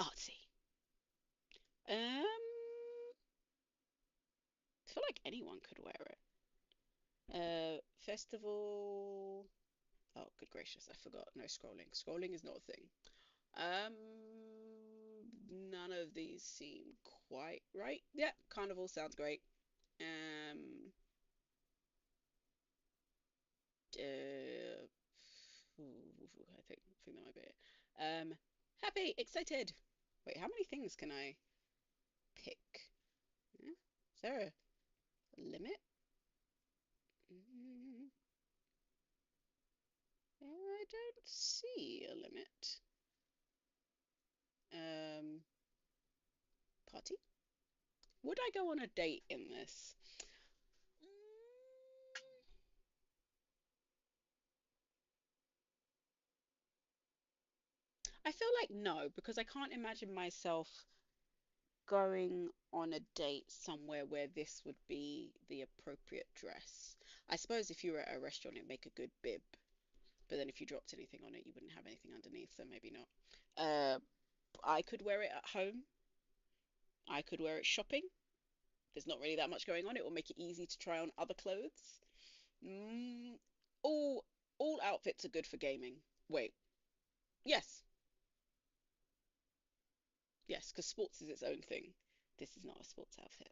artsy. I feel like anyone could wear it. Festival. Oh, good gracious, I forgot. No scrolling. Scrolling is not a thing. Um, None of these seem quite right. Yeah, carnival sounds great. Um, uh, I think that might be it. Happy, excited. Wait, how many things can I pick? Hmm? Is there a limit? Mm, I don't see a limit. Um, Party? Would I go on a date in this? I feel like no, because I can't imagine myself going on a date somewhere where this would be the appropriate dress. I suppose if you were at a restaurant, it'd make a good bib, but then if you dropped anything on it, you wouldn't have anything underneath, so maybe not. Uh, I could wear it at home. I could wear it shopping. There's not really that much going on. It will make it easy to try on other clothes. Mm, all all outfits are good for gaming. Wait, yes, yes, because sports is its own thing. This is not a sports outfit.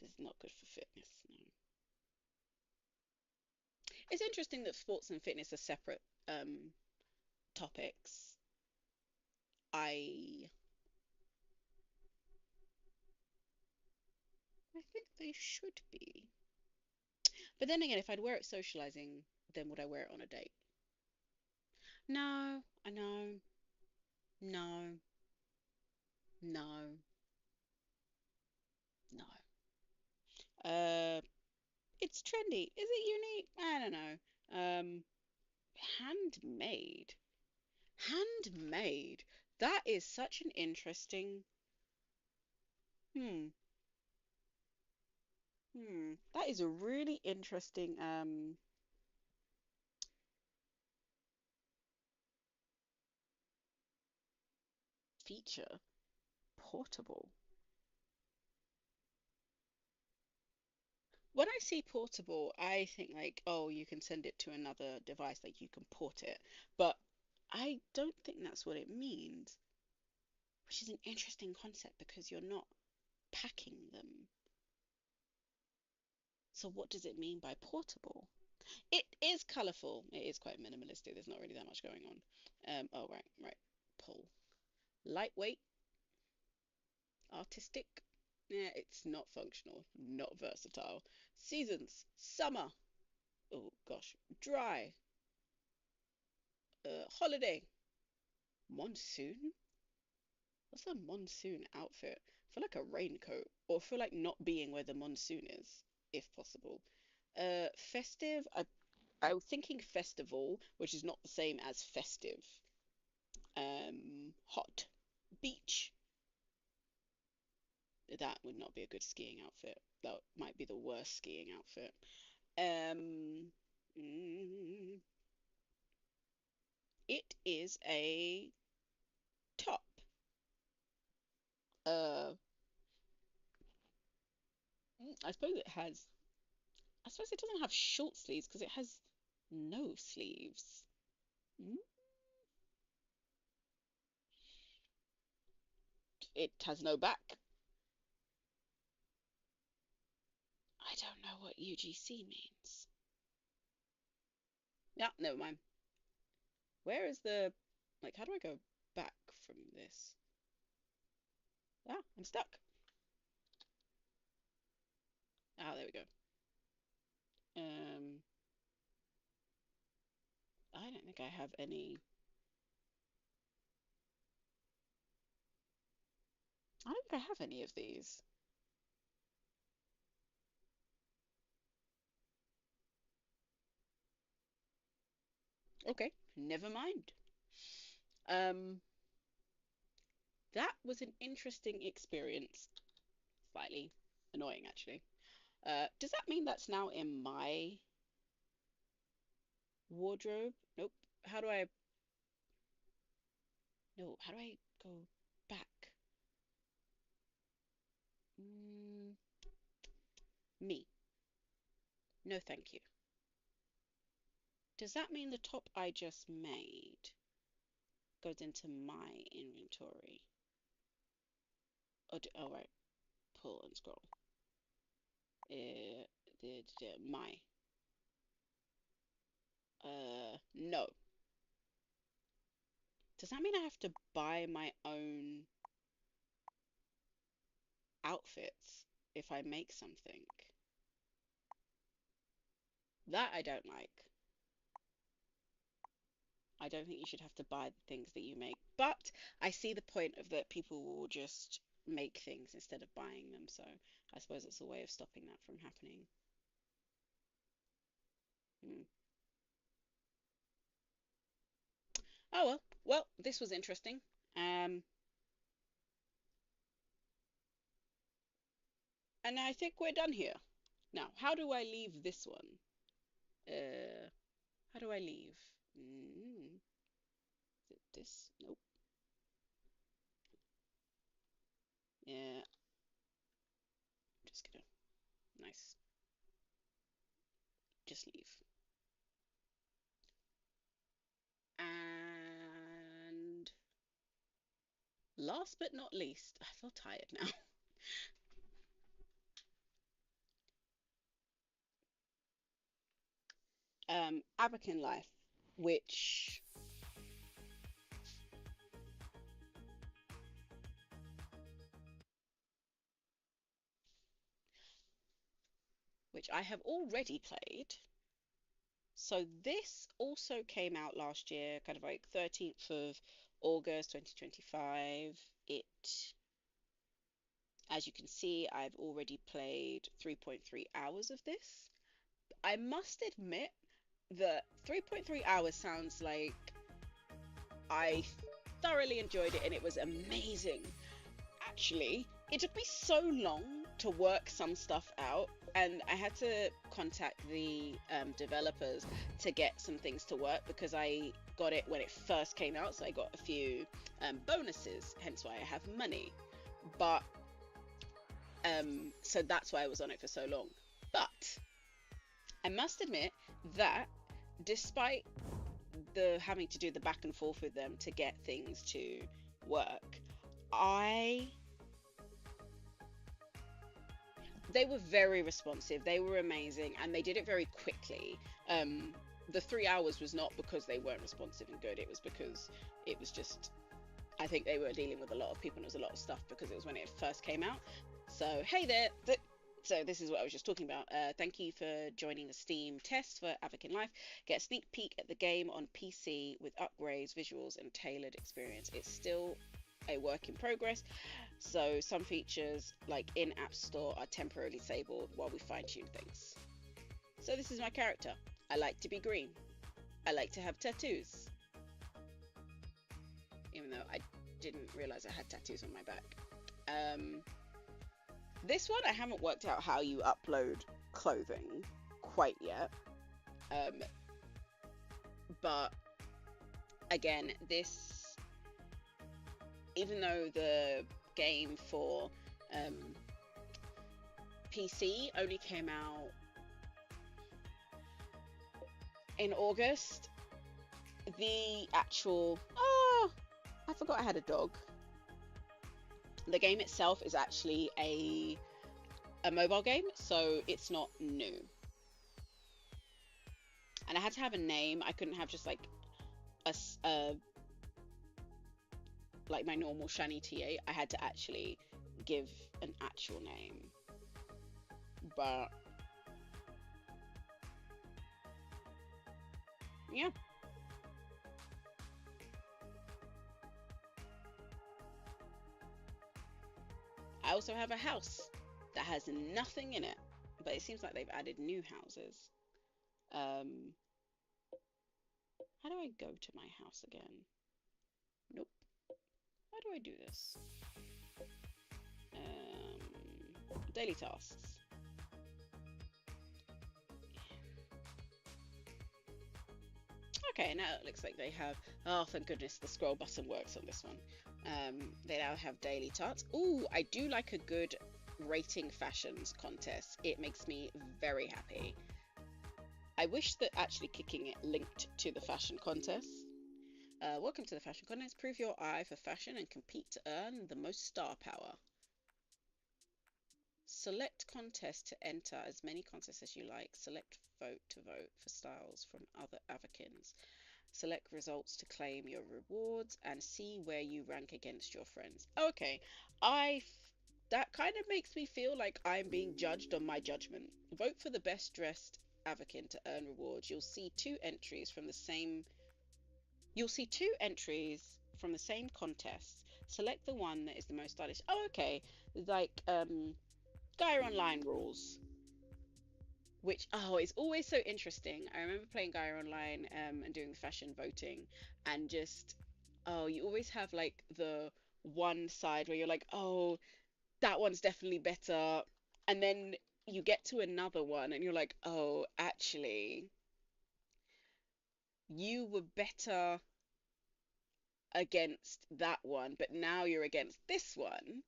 This is not good for fitness. No. It's interesting that sports and fitness are separate topics. I I think they should be. But then again, if I'd wear it socializing, then would I wear it on a date? No, I know. No, no, no. Uh, it's trendy. Is it unique? I don't know. Handmade. Handmade. That is such an interesting. Hmm. That is a really interesting feature. Portable. When I see portable, I think like, oh, you can send it to another device, like you can port it. But I don't think that's what it means, which is an interesting concept because you're not packing them. So what does it mean by portable? It is colourful. It is quite minimalistic. There's not really that much going on. Oh, right, right. Pull. Lightweight, artistic. Yeah, it's not functional, not versatile. Seasons, summer. Oh gosh, dry. Holiday, monsoon. What's a monsoon outfit? I feel like a raincoat, or feel like not being where the monsoon is, if possible. Festive. I'm thinking festival, which is not the same as festive. Hot. Beach. That would not be a good skiing outfit. That might be the worst skiing outfit. Um, mm, it is a top. Uh, I suppose it has. I suppose it doesn't have short sleeves because it has no sleeves. Mm, It has no back. I don't know what UGC means. Yeah, never mind. Where is the, like, how do I go back from this? Ah, I'm stuck. Ah, there we go. Um, I don't think I have any. I don't think I have any of these. Okay, never mind. Um, that was an interesting experience. Slightly annoying, actually. Does that mean that's now in my wardrobe? Nope. How do I? No, how do I go back? Mm, me. No, thank you. Does that mean the top I just made goes into my inventory? Oh right, pull and scroll. Uh, my. No. Does that mean I have to buy my own outfits if I make something? That I don't like. I don't think you should have to buy the things that you make. But I see the point of that people will just make things instead of buying them. So I suppose it's a way of stopping that from happening. Hmm. Oh well. Well, this was interesting. Um, and I think we're done here. Now, how do I leave this one? Uh, how do I leave? Mm, is it this? Nope. Yeah, just gonna nice. Just leave. And last but not least, I feel tired now. Avakin life, which I have already played. So this also came out last year, kind of like 13th of August 2025. It, as you can see, I've already played 3.3 hours of this. I must admit that 3.3 hours sounds like I thoroughly enjoyed it and it was amazing. Actually, it took me so long to work some stuff out, and I had to contact the developers to get some things to work because I got it when it first came out, so I got a few bonuses, hence why I have money. But so that's why I was on it for so long. But I must admit that despite the having to do the back and forth with them to get things to work, I they were very responsive. They were amazing, and they did it very quickly. The 3 hours was not because they weren't responsive and good. It was because it was just, I think they were dealing with a lot of people and it was a lot of stuff because it was when it first came out. So hey there. So this is what I was just talking about. Thank you for joining the Steam test for Avakin Life. Get a sneak peek at the game on PC with upgrades, visuals, and tailored experience. It's still a work in progress, so some features like in-app store are temporarily disabled while we fine-tune things. So this is my character. I like to be green. I like to have tattoos. Even though I didn't realize I had tattoos on my back. This one I haven't worked out how you upload clothing quite yet. But again, this, even though the game for PC only came out in August. The actual, oh, I forgot I had a dog. The game itself is actually a mobile game, so it's not new. And I had to have a name. I couldn't have just like like my normal Shani TA. I had to actually give an actual name. But yeah. I also have a house that has nothing in it, but it seems like they've added new houses. Um, how do I go to my house again? Nope. How do I do this? Daily tasks. Okay, now it looks like they have, oh thank goodness the scroll button works on this one. They now have daily tasks. Ooh, I do like a good rating fashions contest. It makes me very happy. I wish that actually kicking it linked to the fashion contest. Welcome to the fashion contest. Prove your eye for fashion and compete to earn the most star power. Select contest to enter as many contests as you like. Select vote to vote for styles from other Avakins. Select results to claim your rewards and see where you rank against your friends. Okay, that kind of makes me feel like I'm being judged on my judgment. Vote for the best dressed Avakin to earn rewards. You'll see two entries from the same contest. Select the one that is the most stylish. Oh, okay. Like Gaia Online rules. Which, oh, it's always so interesting. I remember playing Gaia Online and doing the fashion voting, and just, oh, you always have like the one side where you're like, oh, that one's definitely better. And then you get to another one and you're like, oh, actually, you were better against that one, but now you're against this one.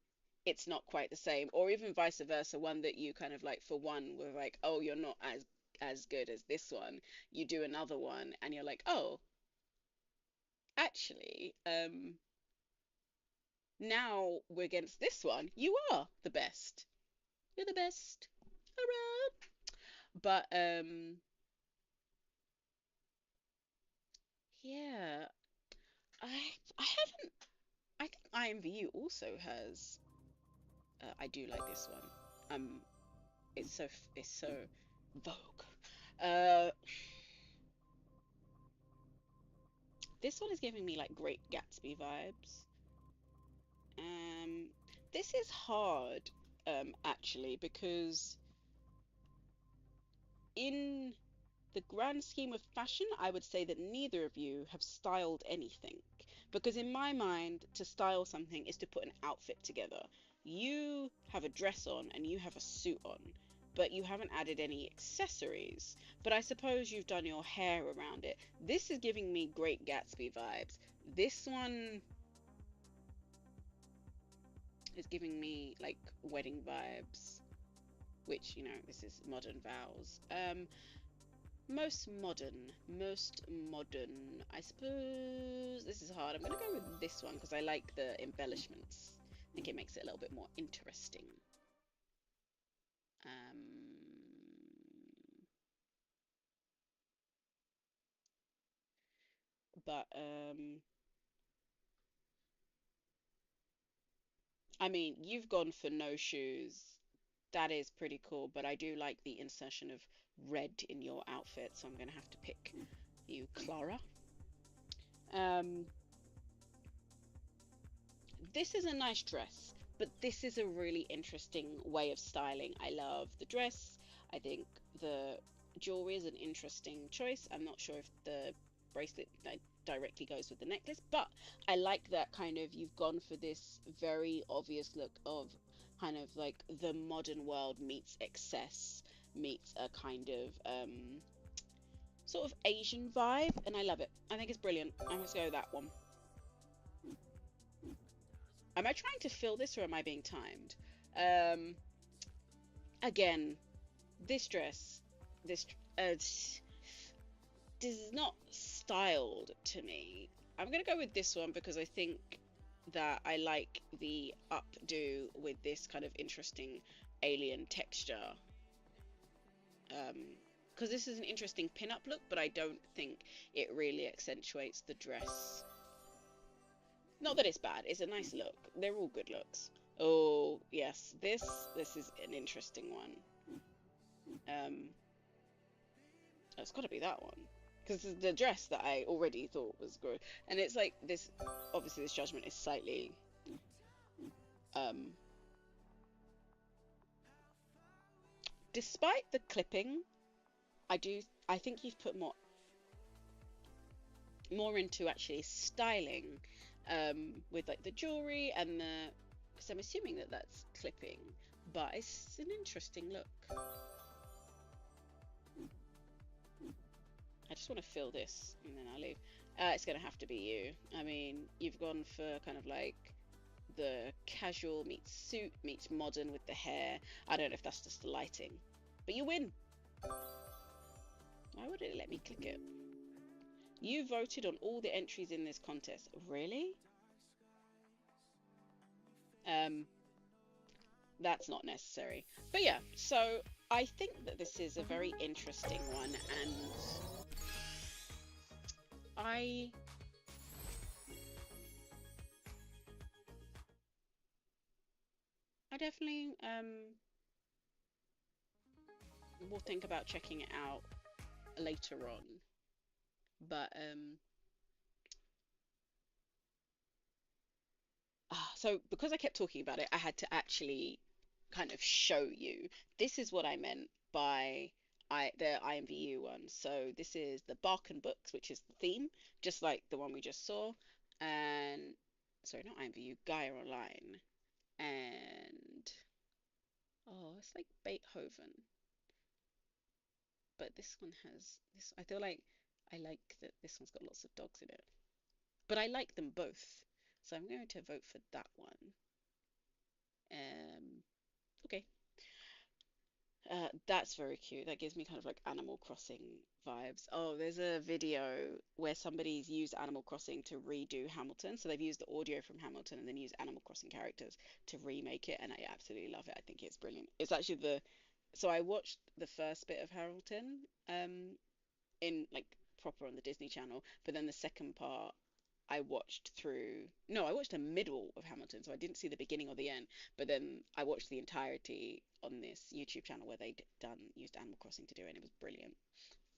It's not quite the same. Or even vice versa, one that you kind of like, for one were like, oh, you're not as good as this one. You do another one and you're like, oh, actually, now we're against this one. You are the best. You're the best. Hurrah! But yeah, I haven't. I think IMVU also has. I do like this one. It's so Vogue. Uh, this one is giving me like Great Gatsby vibes. This is hard, actually, because in the grand scheme of fashion, I would say that neither of you have styled anything. Because in my mind, to style something is to put an outfit together. You have a dress on and you have a suit on, but you haven't added any accessories. But I suppose you've done your hair around it. This is giving me Great Gatsby vibes. This one is giving me like wedding vibes, which, you know, this is modern vows. Most modern. I suppose this is hard. I'm gonna go with this one because I like the embellishments. I think it makes it a little bit more interesting. But I mean, you've gone for no shoes. That is pretty cool, but I do like the insertion of red in your outfit, so I'm gonna have to pick you, Clara. This is a nice dress, but this is a really interesting way of styling. I love the dress. I think the jewelry is an interesting choice. I'm not sure if the bracelet directly goes with the necklace, but I like that kind of, you've gone for this very obvious look of kind of like the modern world meets excess meets a kind of sort of Asian vibe, and I love it. I think it's brilliant. I'm gonna go with that one. Am I trying to fill this or am I being timed? Again, this dress, this this is not styled to me. I'm gonna go with this one because I think that I like the updo with this kind of interesting alien texture. Um, because this is an interesting pin-up look, but I don't think it really accentuates the dress. Not that it's bad, it's a nice look. They're all good looks. Oh, yes, this is an interesting one. Um, it's got to be that one. Because the dress that I already thought was good. And it's like this, obviously this judgment is slightly, um, despite the clipping, I think you've put more into actually styling, with like the jewelry and the, because I'm assuming that that's clipping, but it's an interesting look. I just want to fill this and then I'll leave. It's gonna have to be you. I mean, you've gone for kind of like the casual meets suit meets modern with the hair. I don't know if that's just the lighting, but you win. Why would it let me click it? You voted on all the entries in this contest. Really? Um, that's not necessary. But yeah, so I think that this is a very interesting one, and I I definitely will think about checking it out later on. But so because I kept talking about it, I had to actually kind of show you. This is what I meant by the IMVU one. So this is the Barken books, which is the theme, just like the one we just saw. And sorry, not IMVU, Gaia Online. And oh, it's like Beethoven. But this one has this. I feel like I like that this one's got lots of dogs in it. But I like them both. So I'm going to vote for that one. Okay. That's very cute. That gives me kind of like Animal Crossing vibes. Oh, there's a video where somebody's used Animal Crossing to redo Hamilton. So they've used the audio from Hamilton and then used Animal Crossing characters to remake it, and I absolutely love it. I think it's brilliant. It's actually the so I watched the first bit of Hamilton in like proper on the Disney Channel, but then the second part I watched through. No, I watched the middle of Hamilton, so I didn't see the beginning or the end. But then I watched the entirety on this YouTube channel where they'd done used Animal Crossing to do it, and it was brilliant,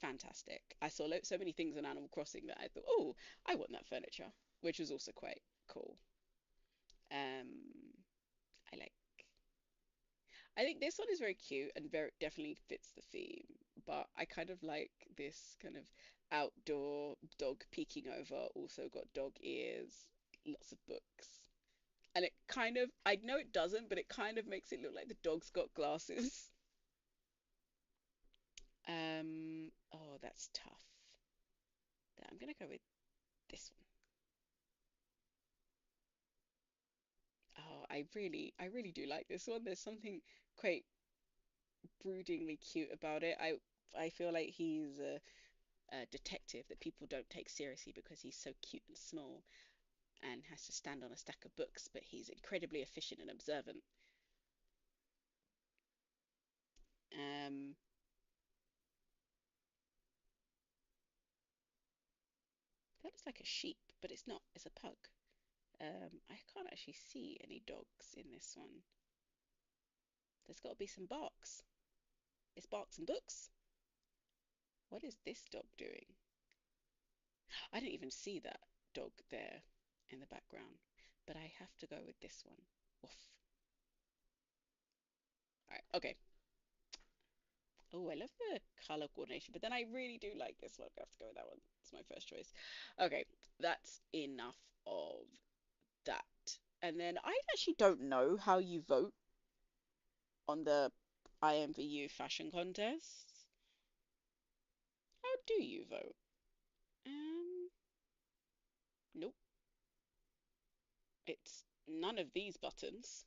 fantastic. I saw so many things on Animal Crossing that I thought, oh, I want that furniture, which was also quite cool. Um, I like. I think this one is very cute and very definitely fits the theme, but I kind of like this kind of outdoor dog peeking over, also got dog ears, lots of books. And it kind of, I know it doesn't, but it kind of makes it look like the dog's got glasses. Oh, that's tough. I'm gonna go with this one. Oh, I really do like this one. There's something quite broodingly cute about it. I feel like he's a detective that people don't take seriously because he's so cute and small and has to stand on a stack of books, but he's incredibly efficient and observant. Um, that looks like a sheep, but it's not. It's a pug. I can't actually see any dogs in this one. There's got to be some barks. It's barks and books. What is this dog doing? I didn't even see that dog there in the background, but I have to go with this one. Woof. All right, okay. Oh, I love the color coordination, but then I really do like this one. I have to go with that one. It's my first choice. Okay, that's enough of that. And then I actually don't know how you vote on the IMVU fashion contests. How do you vote? Um, nope. It's none of these buttons.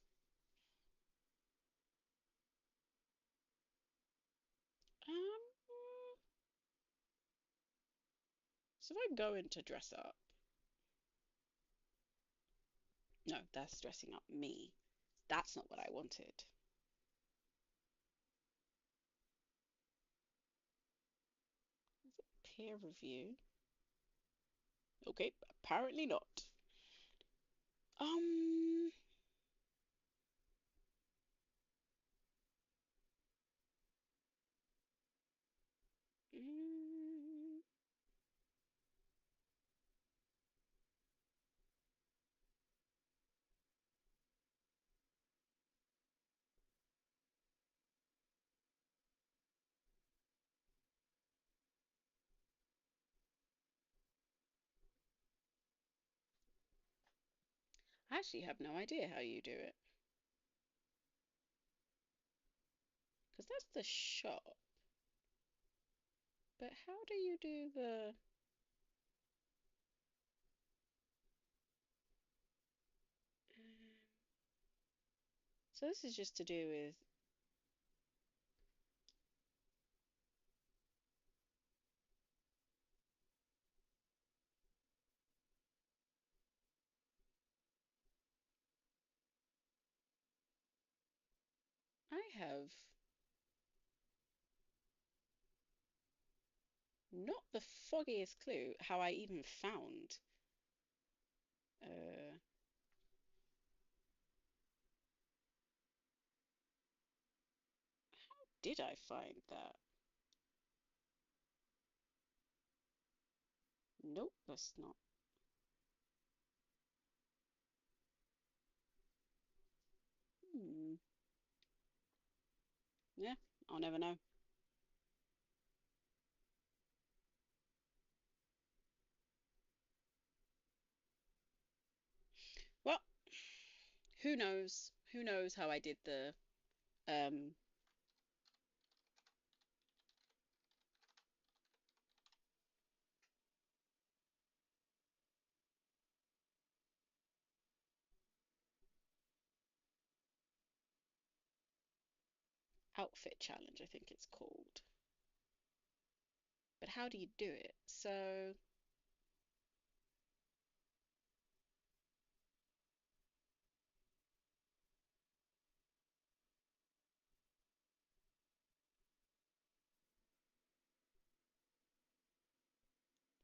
So if I go into dress up, no, that's dressing up me. That's not what I wanted. Peer review. Okay, apparently not. Um, mm, I actually have no idea how you do it. Because that's the shop. But how do you do the... So this is just to do with... I have not the foggiest clue how I even found... Uh, did I find that? Nope, that's not. Hmm. Yeah, I'll never know. Well, who knows? Who knows how I did the um outfit challenge, I think it's called. But how do you do it? So,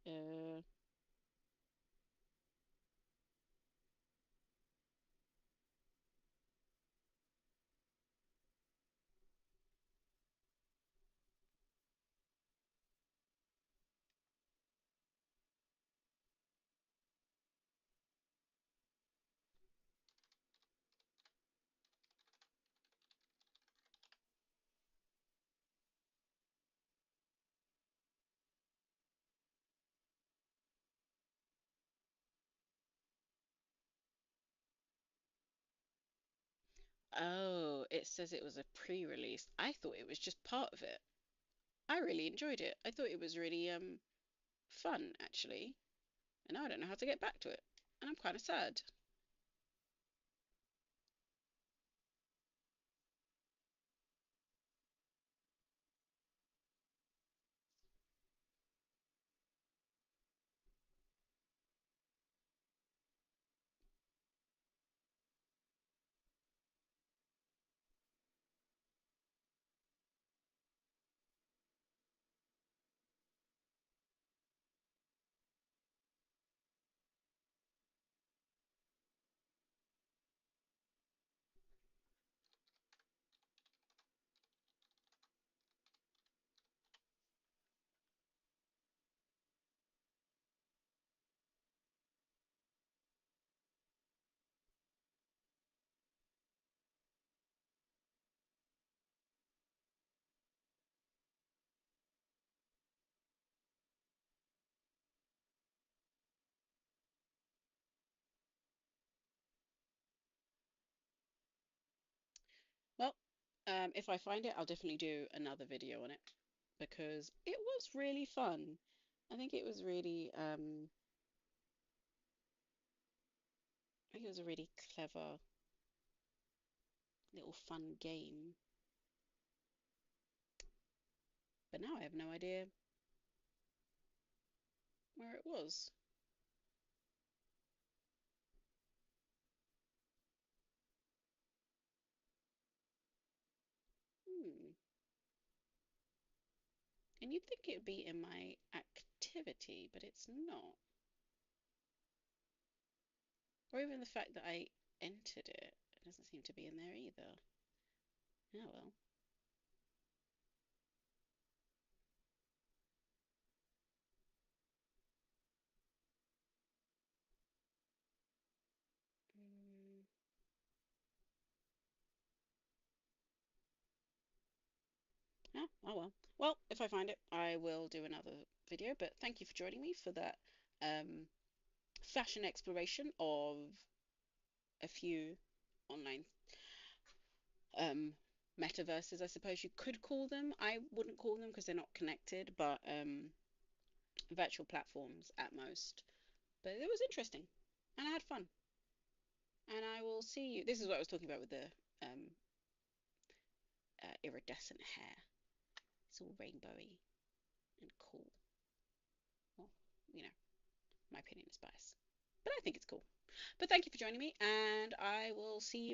uh, oh, it says it was a pre-release. I thought it was just part of it. I really enjoyed it. I thought it was really fun actually. And now I don't know how to get back to it. And I'm kind of sad. Well, if I find it, I'll definitely do another video on it because it was really fun. I think it was really I think it was a really clever little fun game. But now I have no idea where it was. Hmm. And you'd think it would be in my activity, but it's not. Or even the fact that I entered it, it doesn't seem to be in there either. Oh well. Mm. Oh, oh well. Well, if I find it, I will do another video. But thank you for joining me for that um, fashion exploration of a few online um, metaverses, I suppose you could call them. I wouldn't call them because they're not connected, but virtual platforms at most. But it was interesting, and I had fun. And I will see you. This is what I was talking about with the iridescent hair. It's all rainbowy and cool. Well, you know, my opinion is biased, but I think it's cool. But thank you for joining me, and I will see you